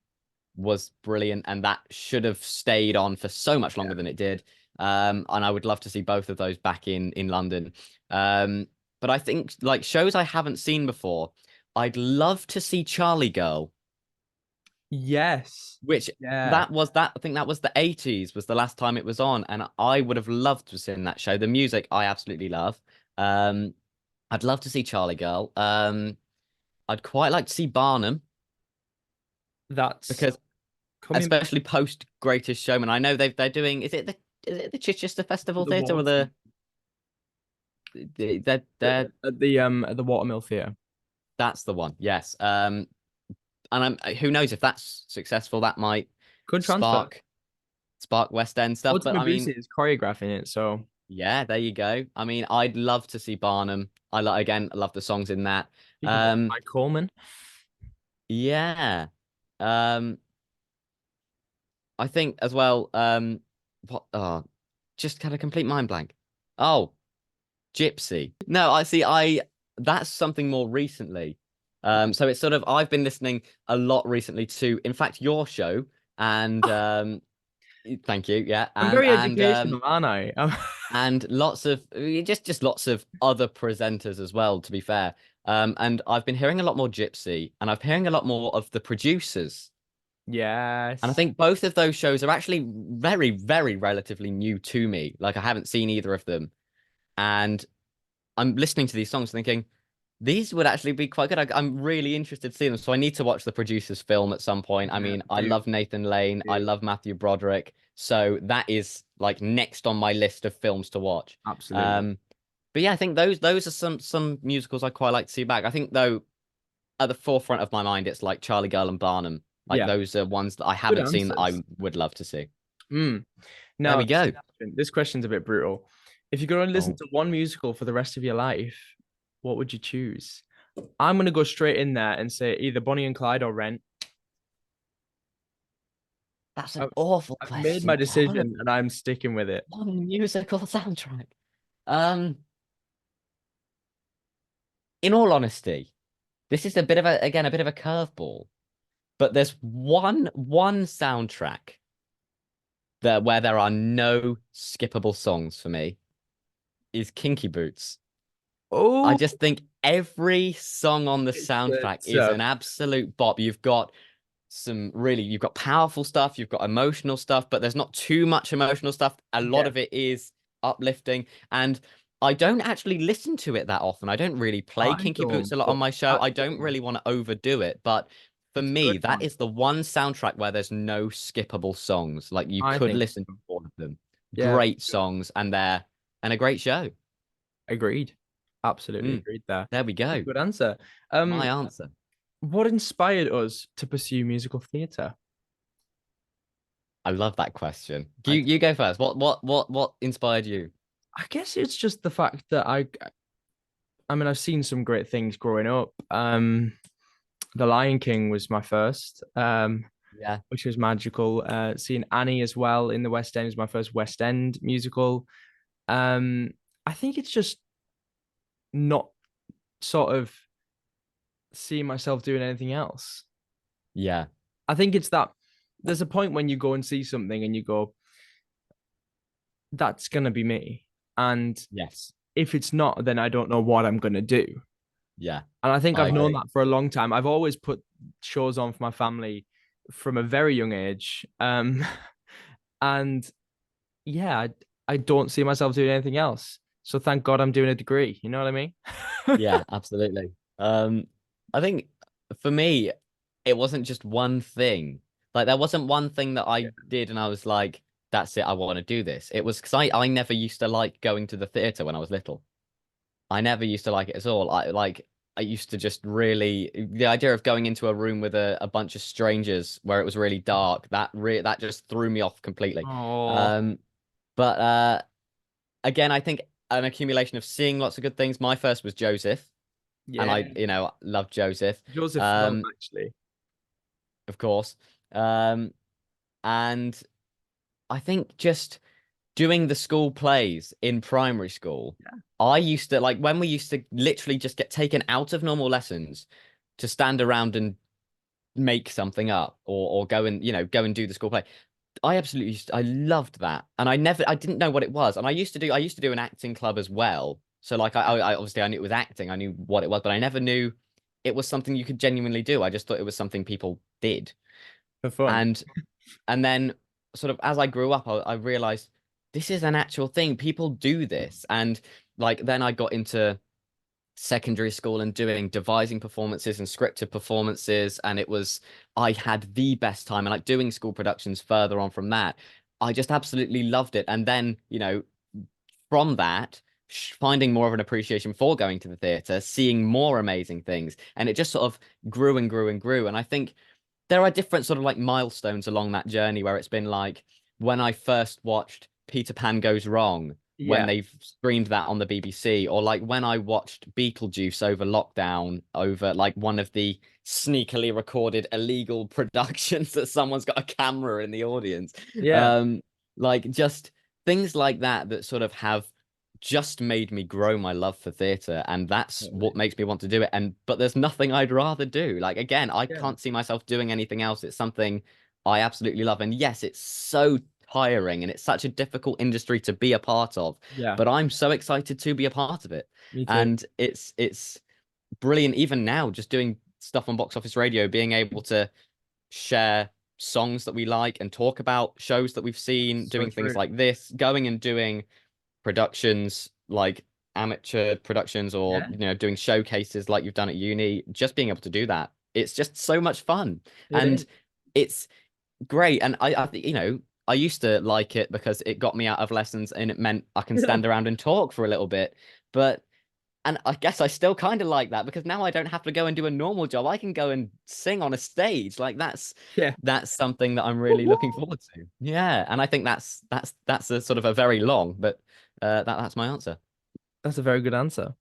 was brilliant, and that should have stayed on for so much longer than it did. And I would love to see both of those back in London. But I think like shows I haven't seen before, I'd love to see Charlie Girl, Yes. which Yeah. that I think that was the 80s was the last time it was on, and I would have loved to have seen that show. The music I absolutely love. Um, I'd love to see Charlie Girl. I'd quite like to see Barnum That's because coming back especially post Greatest Showman. I know they're doing is it the Chichester to Festival the Theatre or Watermill. they're At the Watermill Theatre. that's the one. Yes. And who knows if that's successful, that might Good transfer. spark West End stuff. But Ultimate I Beast mean, is choreographing it, so yeah, there you go. I mean, I'd love to see Barnum. I love the songs in that. you can put Um, Mike Coleman. yeah. Um, I think as well. What? Oh, just had a complete mind blank. Oh, Gypsy. No, I see. That's something more recently. So it's sort of I've been listening a lot recently to, in fact, your show, and thank you, yeah, I'm and very educational, aren't I? and lots of just lots of other presenters as well, to be fair. And I've been hearing a lot more Gypsy, and I've been hearing a lot more of the producers. And I Yes. think both of those shows are actually very, very relatively new to me. Like I haven't seen either of them. And I'm listening to these songs thinking these would actually be quite good. I'm really interested to see them. So I need to watch the producer's film at some point. I Yeah, mean, I love Nathan Lane. I do. love Matthew Broderick. So that is like next on my list of films to watch. Absolutely. Um, but yeah, I think those are some musicals I quite like to see back. I think though at the forefront of my mind, it's like Charlie Girl and Barnum. Like Yeah. those are ones that I Good haven't seen that answers. I would love to see. Mm. There Now, we go. this question's a bit brutal. If you could only listen Oh, to one musical for the rest of your life, what would you choose? I'm gonna go straight in there and say either Bonnie and Clyde or Rent. that's an I've, awful I've made my question. Horrible. decision and I'm sticking with it. One musical soundtrack. Um, in all honesty, this is a bit of a bit of a curveball, but there's one soundtrack where there are no skippable songs for me, is Kinky Boots. I Oh, just think every song on the soundtrack it's is an absolute bop. You've got powerful stuff, you've got emotional stuff, but there's not too much emotional stuff. A lot yeah, of it is uplifting. And I don't actually listen to it that often. I don't really play I Kinky Boots don't, a lot on but my show. that's I don't good. really want to overdo it. But for It's a me, good that one. is the one soundtrack where there's no skippable songs. Like you I could think listen to so. all of them. Yeah, me Great too. songs, and a great show. Agreed. Absolutely Mm, agreed there. there we That's a go. good answer. My Um, answer. what inspired us to pursue musical theatre? I love that question. I You go first. What inspired you? I guess it's just the fact that I mean I've seen some great things growing up. The Lion King was my first, Yeah. which was magical. Seeing Annie as well in the West End was my first West End musical. Um, I think it's just not sort of seeing myself doing anything else. Yeah. I think it's that there's a point when you go and see something and you go, that's gonna be me. And Yes. if it's not, then I don't know what I'm gonna do. Yeah. And I think I I've known agree. that for a long time. I've always put shows on for my family from a very young age. And yeah, I don't see myself doing anything else. So thank God I'm doing a degree. You know what I mean? Yeah, absolutely. I think for me, it wasn't just one thing. Like there wasn't one thing that I did and I was like, that's it, I want to do this. It was because I never used to like going to the theater when I was little. I never used to like it at all. I used to just really the idea of going into a room with a bunch of strangers where it was really dark, that just threw me off completely. Oh, Um, but again, I think an accumulation of seeing lots of good things. My first was Joseph, and yeah. I loved Joseph. Joseph film, Um, actually. of course. Um, and I think just doing the school plays in primary school, I used to like when we used to literally just get taken out of normal lessons to stand around and make something up or go and go and do the school play. I loved that, and I didn't know what it was, and I used to do an acting club as well. So like I obviously I knew it was acting, I knew what it was, but I never knew it was something you could genuinely do. I just thought it was something people did, For fun. and then sort of as I grew up, I realized this is an actual thing. People do this, and like then I got into secondary school and doing devising performances and scripted performances, and I had the best time, and like doing school productions further on from that, I just absolutely loved it. And then from that, finding more of an appreciation for going to the theater, seeing more amazing things, and it just sort of grew and grew and grew. And I think there are different sort of like milestones along that journey where it's been like when I first watched Peter Pan Goes Wrong, when Yeah. they've streamed that on the BBC, or like when I watched Beetlejuice over lockdown, over like one of the sneakily recorded illegal productions that someone's got a camera in the audience. Yeah. Um, like just things like that that sort of have just made me grow my love for theater, and that's Totally. what makes me want to do it. And but there's nothing I'd rather do. Like again, I Yeah. can't see myself doing anything else. It's something I absolutely love. And yes, it's so tiring and it's such a difficult industry to be a part of, Yeah. but I'm so excited to be a part of it. Me too. And it's brilliant even now just doing stuff on Box Office Radio, being able to share songs that we like and talk about shows that we've seen, So doing things true. like this, going and doing productions like amateur productions or Yeah. doing showcases like you've done at uni, just being able to do that, it's just so much fun. It is. And it's great. And I think I used to like it because it got me out of lessons and it meant I can stand around and talk for a little bit, but and I guess I still kind of like that because now I don't have to go and do a normal job. I can go and sing on a stage. Like Yeah. that's something that I'm really looking Woohoo! forward to. Yeah, and I think that's a sort of a very long, but that's my answer. That's a very good answer.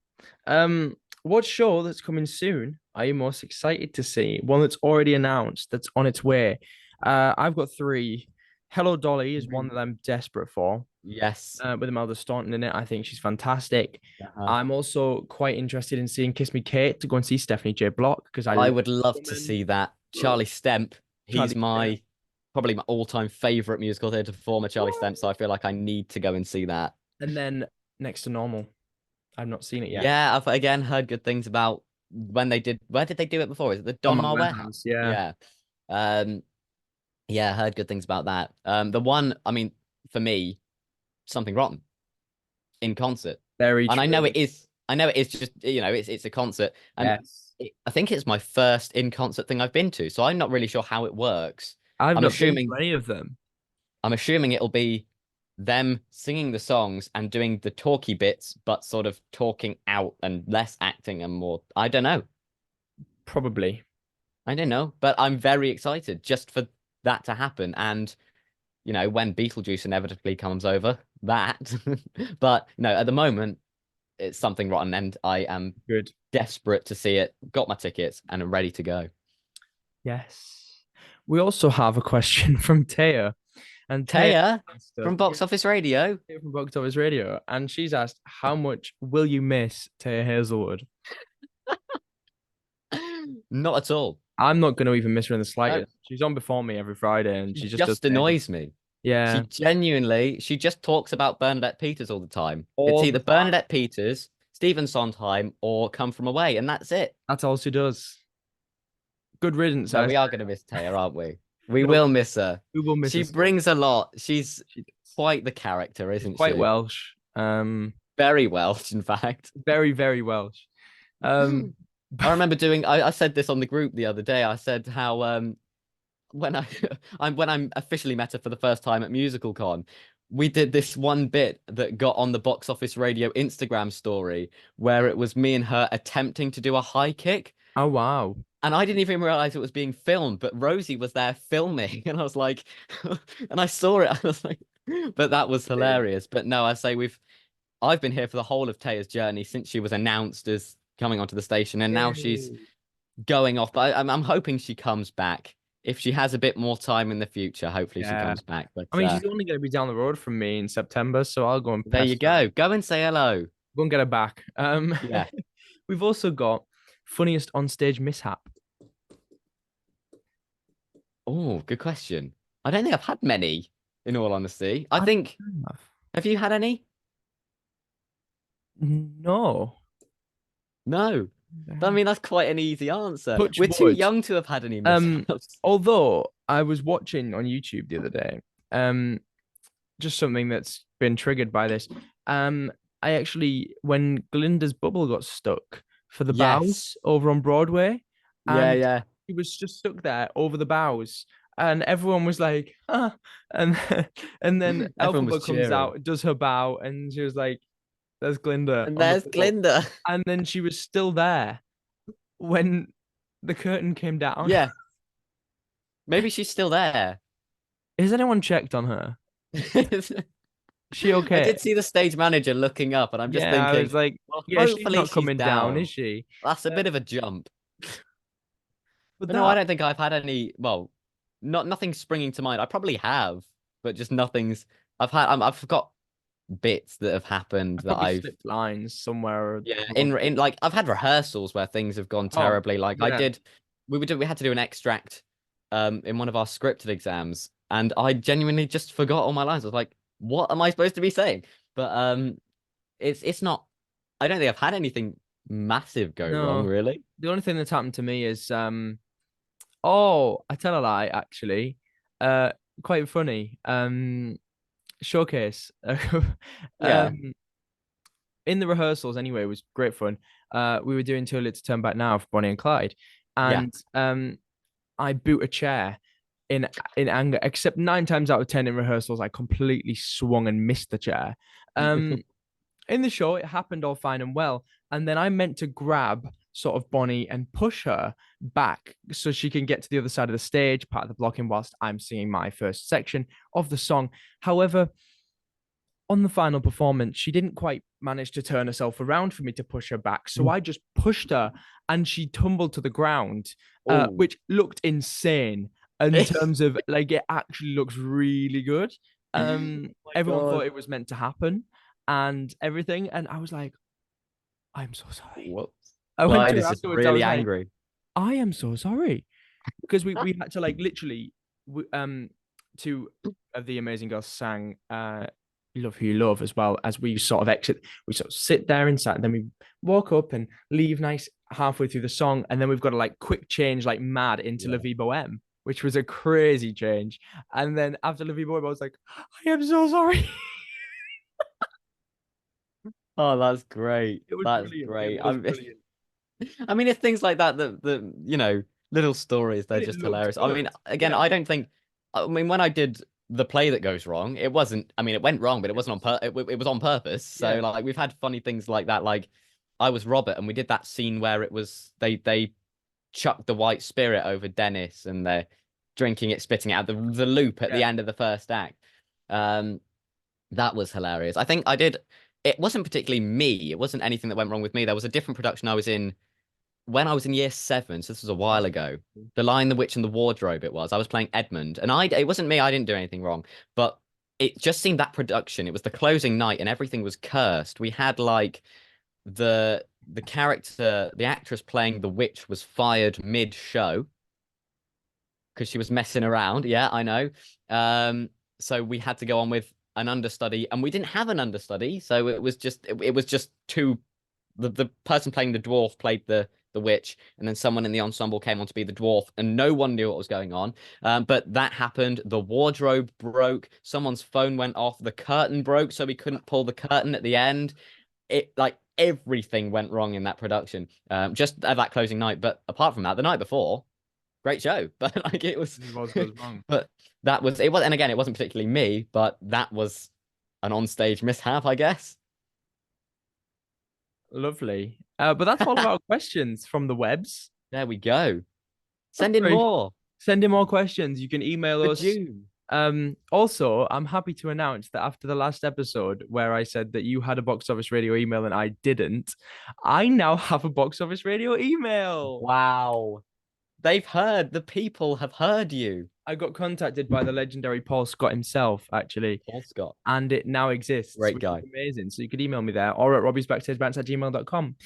What show that's coming soon are you most excited to see? One that's already announced, that's on its way. I've got three. Hello Dolly is one Mhm. that I'm desperate for. Yes. With Imelda Staunton in it, I think she's fantastic. Uh-huh. I'm also quite interested in seeing Kiss Me Kate to go and see Stephanie J. Block because I I love would love to woman. see that. Charlie Stemp, he's Charlie Step. my probably my all-time favorite musical theatre performer, Charlie Stemp, so I feel like I need to go and see that. And then next to normal. I've not seen it yet. Yeah, I've again heard good things about when they did. Where did they do it before? Is it the On my Donmar warehouse, warehouse? yeah. Yeah. Um, yeah, heard good things about that. The one, I mean, for me, something rotten in concert, Very and I know true. it is. I know it is just it's a concert, and Yes. I think it's my first in concert thing I've been to, so I'm not really sure how it works. I've I'm not been to assuming any of them. I'm assuming it'll be them singing the songs and doing the talky bits, but sort of talking out and less acting and more. I don't know. Probably. I don't know, but I'm very excited just for that to happen. And when Beetlejuice inevitably comes over, that. But at the moment, it's something rotten, and I am Good. desperate to see it. Got my tickets and I'm ready to go. Yes. We also have a question from Taya. And Taya Taya asked us, from yeah, Box Office Radio. Taya from Box Office Radio. And she's asked, how much will you miss Taya Hazelwood? Not at all. I'm not going to even miss her in the No, slightest. She's on before me every Friday and she she just does just things. annoys me. Yeah. She just talks about Bernadette Peters all the time. It's All the either time. Bernadette Peters, Stephen Sondheim, or Come From Away, and that's it. That's all she does. Good riddance, No, I we say. are going to miss Taya, aren't we? We No, will miss her. we will miss She her so brings a lot. She's she does. quite the character, She's isn't quite she? Welsh. Very Welsh, in fact. Very, very Welsh. Um, I remember I said this on the group the other day. I said how when I when I'm officially met her for the first time at Musical Con, we did this one bit that got on the Box Office Radio Instagram story where it was me and her attempting to do a high kick. oh wow. And I didn't even realize it was being filmed, but Rosie was there filming, and I was like, and I saw it, I was like, but that was hilarious. But no, I've been here for the whole of Taya's journey since she was announced as coming onto the station, and now she's Yay. going off. But I'm hoping she comes back. If she has a bit more time in the future, hopefully she Yeah. comes back. But I mean, she's only going to be down the road from me in September, so I'll go and there you pester her. go. Go and say hello. Go and get her back. Yeah. We've also got funniest on-stage mishap. Oh, good question. I don't think I've had many, in all honesty. I I think, don't have. have you had any? No. No. I mean, that's quite an easy answer. Touch We're too wood. young to have had any Um, mishaps. although I was watching on YouTube the other day, just something that's been triggered by this. Um, I actually, when Glinda's bubble got stuck for the Yes. bows over on Broadway, Yeah, and yeah. he was just stuck there over the bows, and everyone was like, ah, and and then Everyone was Elphaba comes cheering. out, does her bow, and she was like, "There's Glinda And on the there's bubble," Glinda. and then she was still there when the curtain came down. Yeah. Maybe she's still there. Has anyone checked on her? She I okay? did see the stage manager looking up, and I'm just Yeah, I thinking, was like, well, yeah, she's hopefully not she's coming down, down. is she? That's a Uh, bit of a jump. but But no, I that, don't think I've had any. Well, nothing springing to mind. I probably have, but just nothing's. I've got bits that have happened I that probably I've. slipped lines somewhere Yeah, in probably. like I've had rehearsals where things have gone Oh, terribly. Like I yeah. did, we had to do an extract, in one of our scripted exams, and I genuinely just forgot all my lines. I was like, what am I supposed to be saying? But it's not. I don't think I've had anything massive go wrong, No. really. The only thing that's happened to me is oh, I tell a lie, actually. Uh quite funny. Showcase. Yeah, Um in the rehearsals anyway, it was great fun. We were doing Too Late to Turn Back Now for Bonnie and Clyde. yeah. And I boot a chair in anger, except 9 times out of 10 in rehearsals, I completely swung and missed the chair. Um, in the show, it happened all fine and well. And then I meant to grab sort of Bonnie and push her back so she can get to the other side of the stage, part of the blocking, whilst I'm singing my first section of the song. However, on the final performance, she didn't quite manage to turn herself around for me to push her back. So I just pushed her and she tumbled to the ground, Oh. which looked insane in terms of like it actually looks really good. Oh my Everyone God. thought it was meant to happen and everything. And I was like, I'm so sorry. Whoops. I went to Clyde her is just afterwards. I really was like, angry. I am so sorry because we had to like literally two of the amazing girls sang Love Who You Love as well as we sort of exit. We sort of sit there inside, and then we walk up and leave nice halfway through the song, and then we've got to like quick change like mad into La Yeah. Vie Boheme, which was a crazy change. And then after La Vie Boheme, I was like, I am so sorry. Oh, that's great. It was That's brilliant. It great. was brilliant. I mean, it's things like that little stories, they're But it just looked hilarious. I good. mean, again, Yeah. I don't think, I mean, when I did the play that goes wrong, it wasn't, I mean, it went wrong, but it It wasn't on was, it was on purpose. So yeah. like we've had funny things like that. Like I was Robert and we did that scene where it was they chucked the white spirit over Dennis and they're drinking it, spitting it out the loop at the Yeah. end of the first act. Um, that was hilarious. I think I did. It wasn't particularly me. It wasn't anything that went wrong with me. There was a different production I was in when I was in year seven. So this was a while ago. The Lion, the Witch, and the Wardrobe. It was. I was playing Edmund, and it wasn't me. I didn't do anything wrong, but it just seemed that production. It was the closing night, and everything was cursed. We had like the character, the actress playing the witch was fired mid-show because she was messing around. Yeah, I know. So we had to go on with an understudy, and we didn't have an understudy, so it was just two. The person playing the dwarf played the witch, and then someone in the ensemble came on to be the dwarf, and no one knew what was going on. But that happened. The wardrobe broke. Someone's phone went off. The curtain broke, so we couldn't pull the curtain at the end. It like everything went wrong in that production. Just at that closing night. But apart from that, the night before, great show. But like it was, It was goes wrong. but that was it was, and again, it wasn't particularly me, but that was an onstage mishap, I guess. Lovely. But that's all of our questions from the webs. There we go. That's Send in great. more Send in more questions. You can email for us. June. Also, I'm happy to announce that after the last episode where I said that you had a box office radio email and I didn't, I now have a box office radio email. Wow. They've heard, the people have heard you. I got contacted by the legendary Paul Scott himself, actually, Paul Scott. and it now exists, Great which is guy. amazing. So you could email me there or at robbysbackstagebants@gmail.com,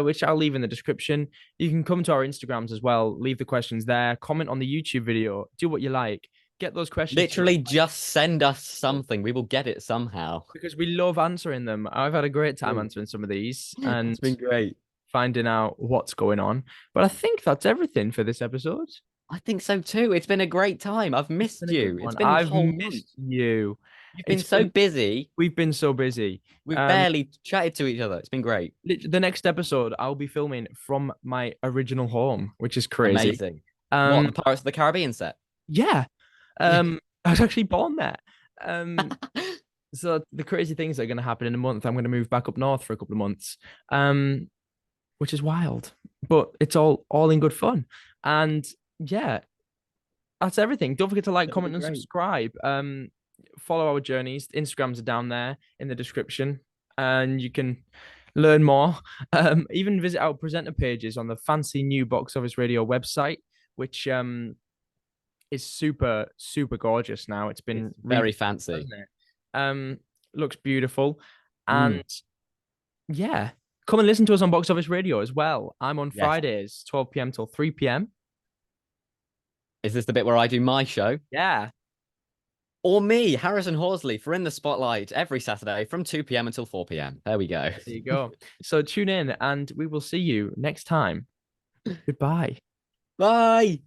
which I'll leave in the description. You can come to our Instagrams as well, leave the questions there, comment on the YouTube video, do what you like. Get those questions to us Literally just send us something. We will get it somehow. because we love answering them. I've had a great time True. answering some of these and It's been great. finding out what's going on. But I think that's everything for this episode. I think so too. It's been a great time. I've It's been missed a good you. It's one. been a I've whole month. missed you. You've been It's so been busy. We've been so busy. We've barely chatted to each other. It's been great. The next episode I'll be filming from my original home, which is crazy. Amazing. What, Um, the Pirates of the Caribbean set? yeah. I was actually born there. Um, so the crazy things that are going to happen in a month. I'm going to move back up north for a couple of months. Which is wild, but it's all in good fun. And yeah, that's everything. Don't forget to like, That'll be comment, and great. subscribe. Follow our journeys. Instagrams are down there in the description, and you can learn more. Even visit our presenter pages on the fancy new Box Office Radio website, which is super super gorgeous now. It's It's been very revamped, fancy. hasn't it? Looks beautiful, Mm, and yeah, come and listen to us on Box Office Radio as well. I'm on yes. Fridays, 12 p.m. till 3 p.m. Is this the bit where I do my show? Yeah, Or me, Harrison Horsley, for In the Spotlight every Saturday from 2 p.m. until 4 p.m. There we go. there you go. So tune in, and we will see you next time. Goodbye. Bye.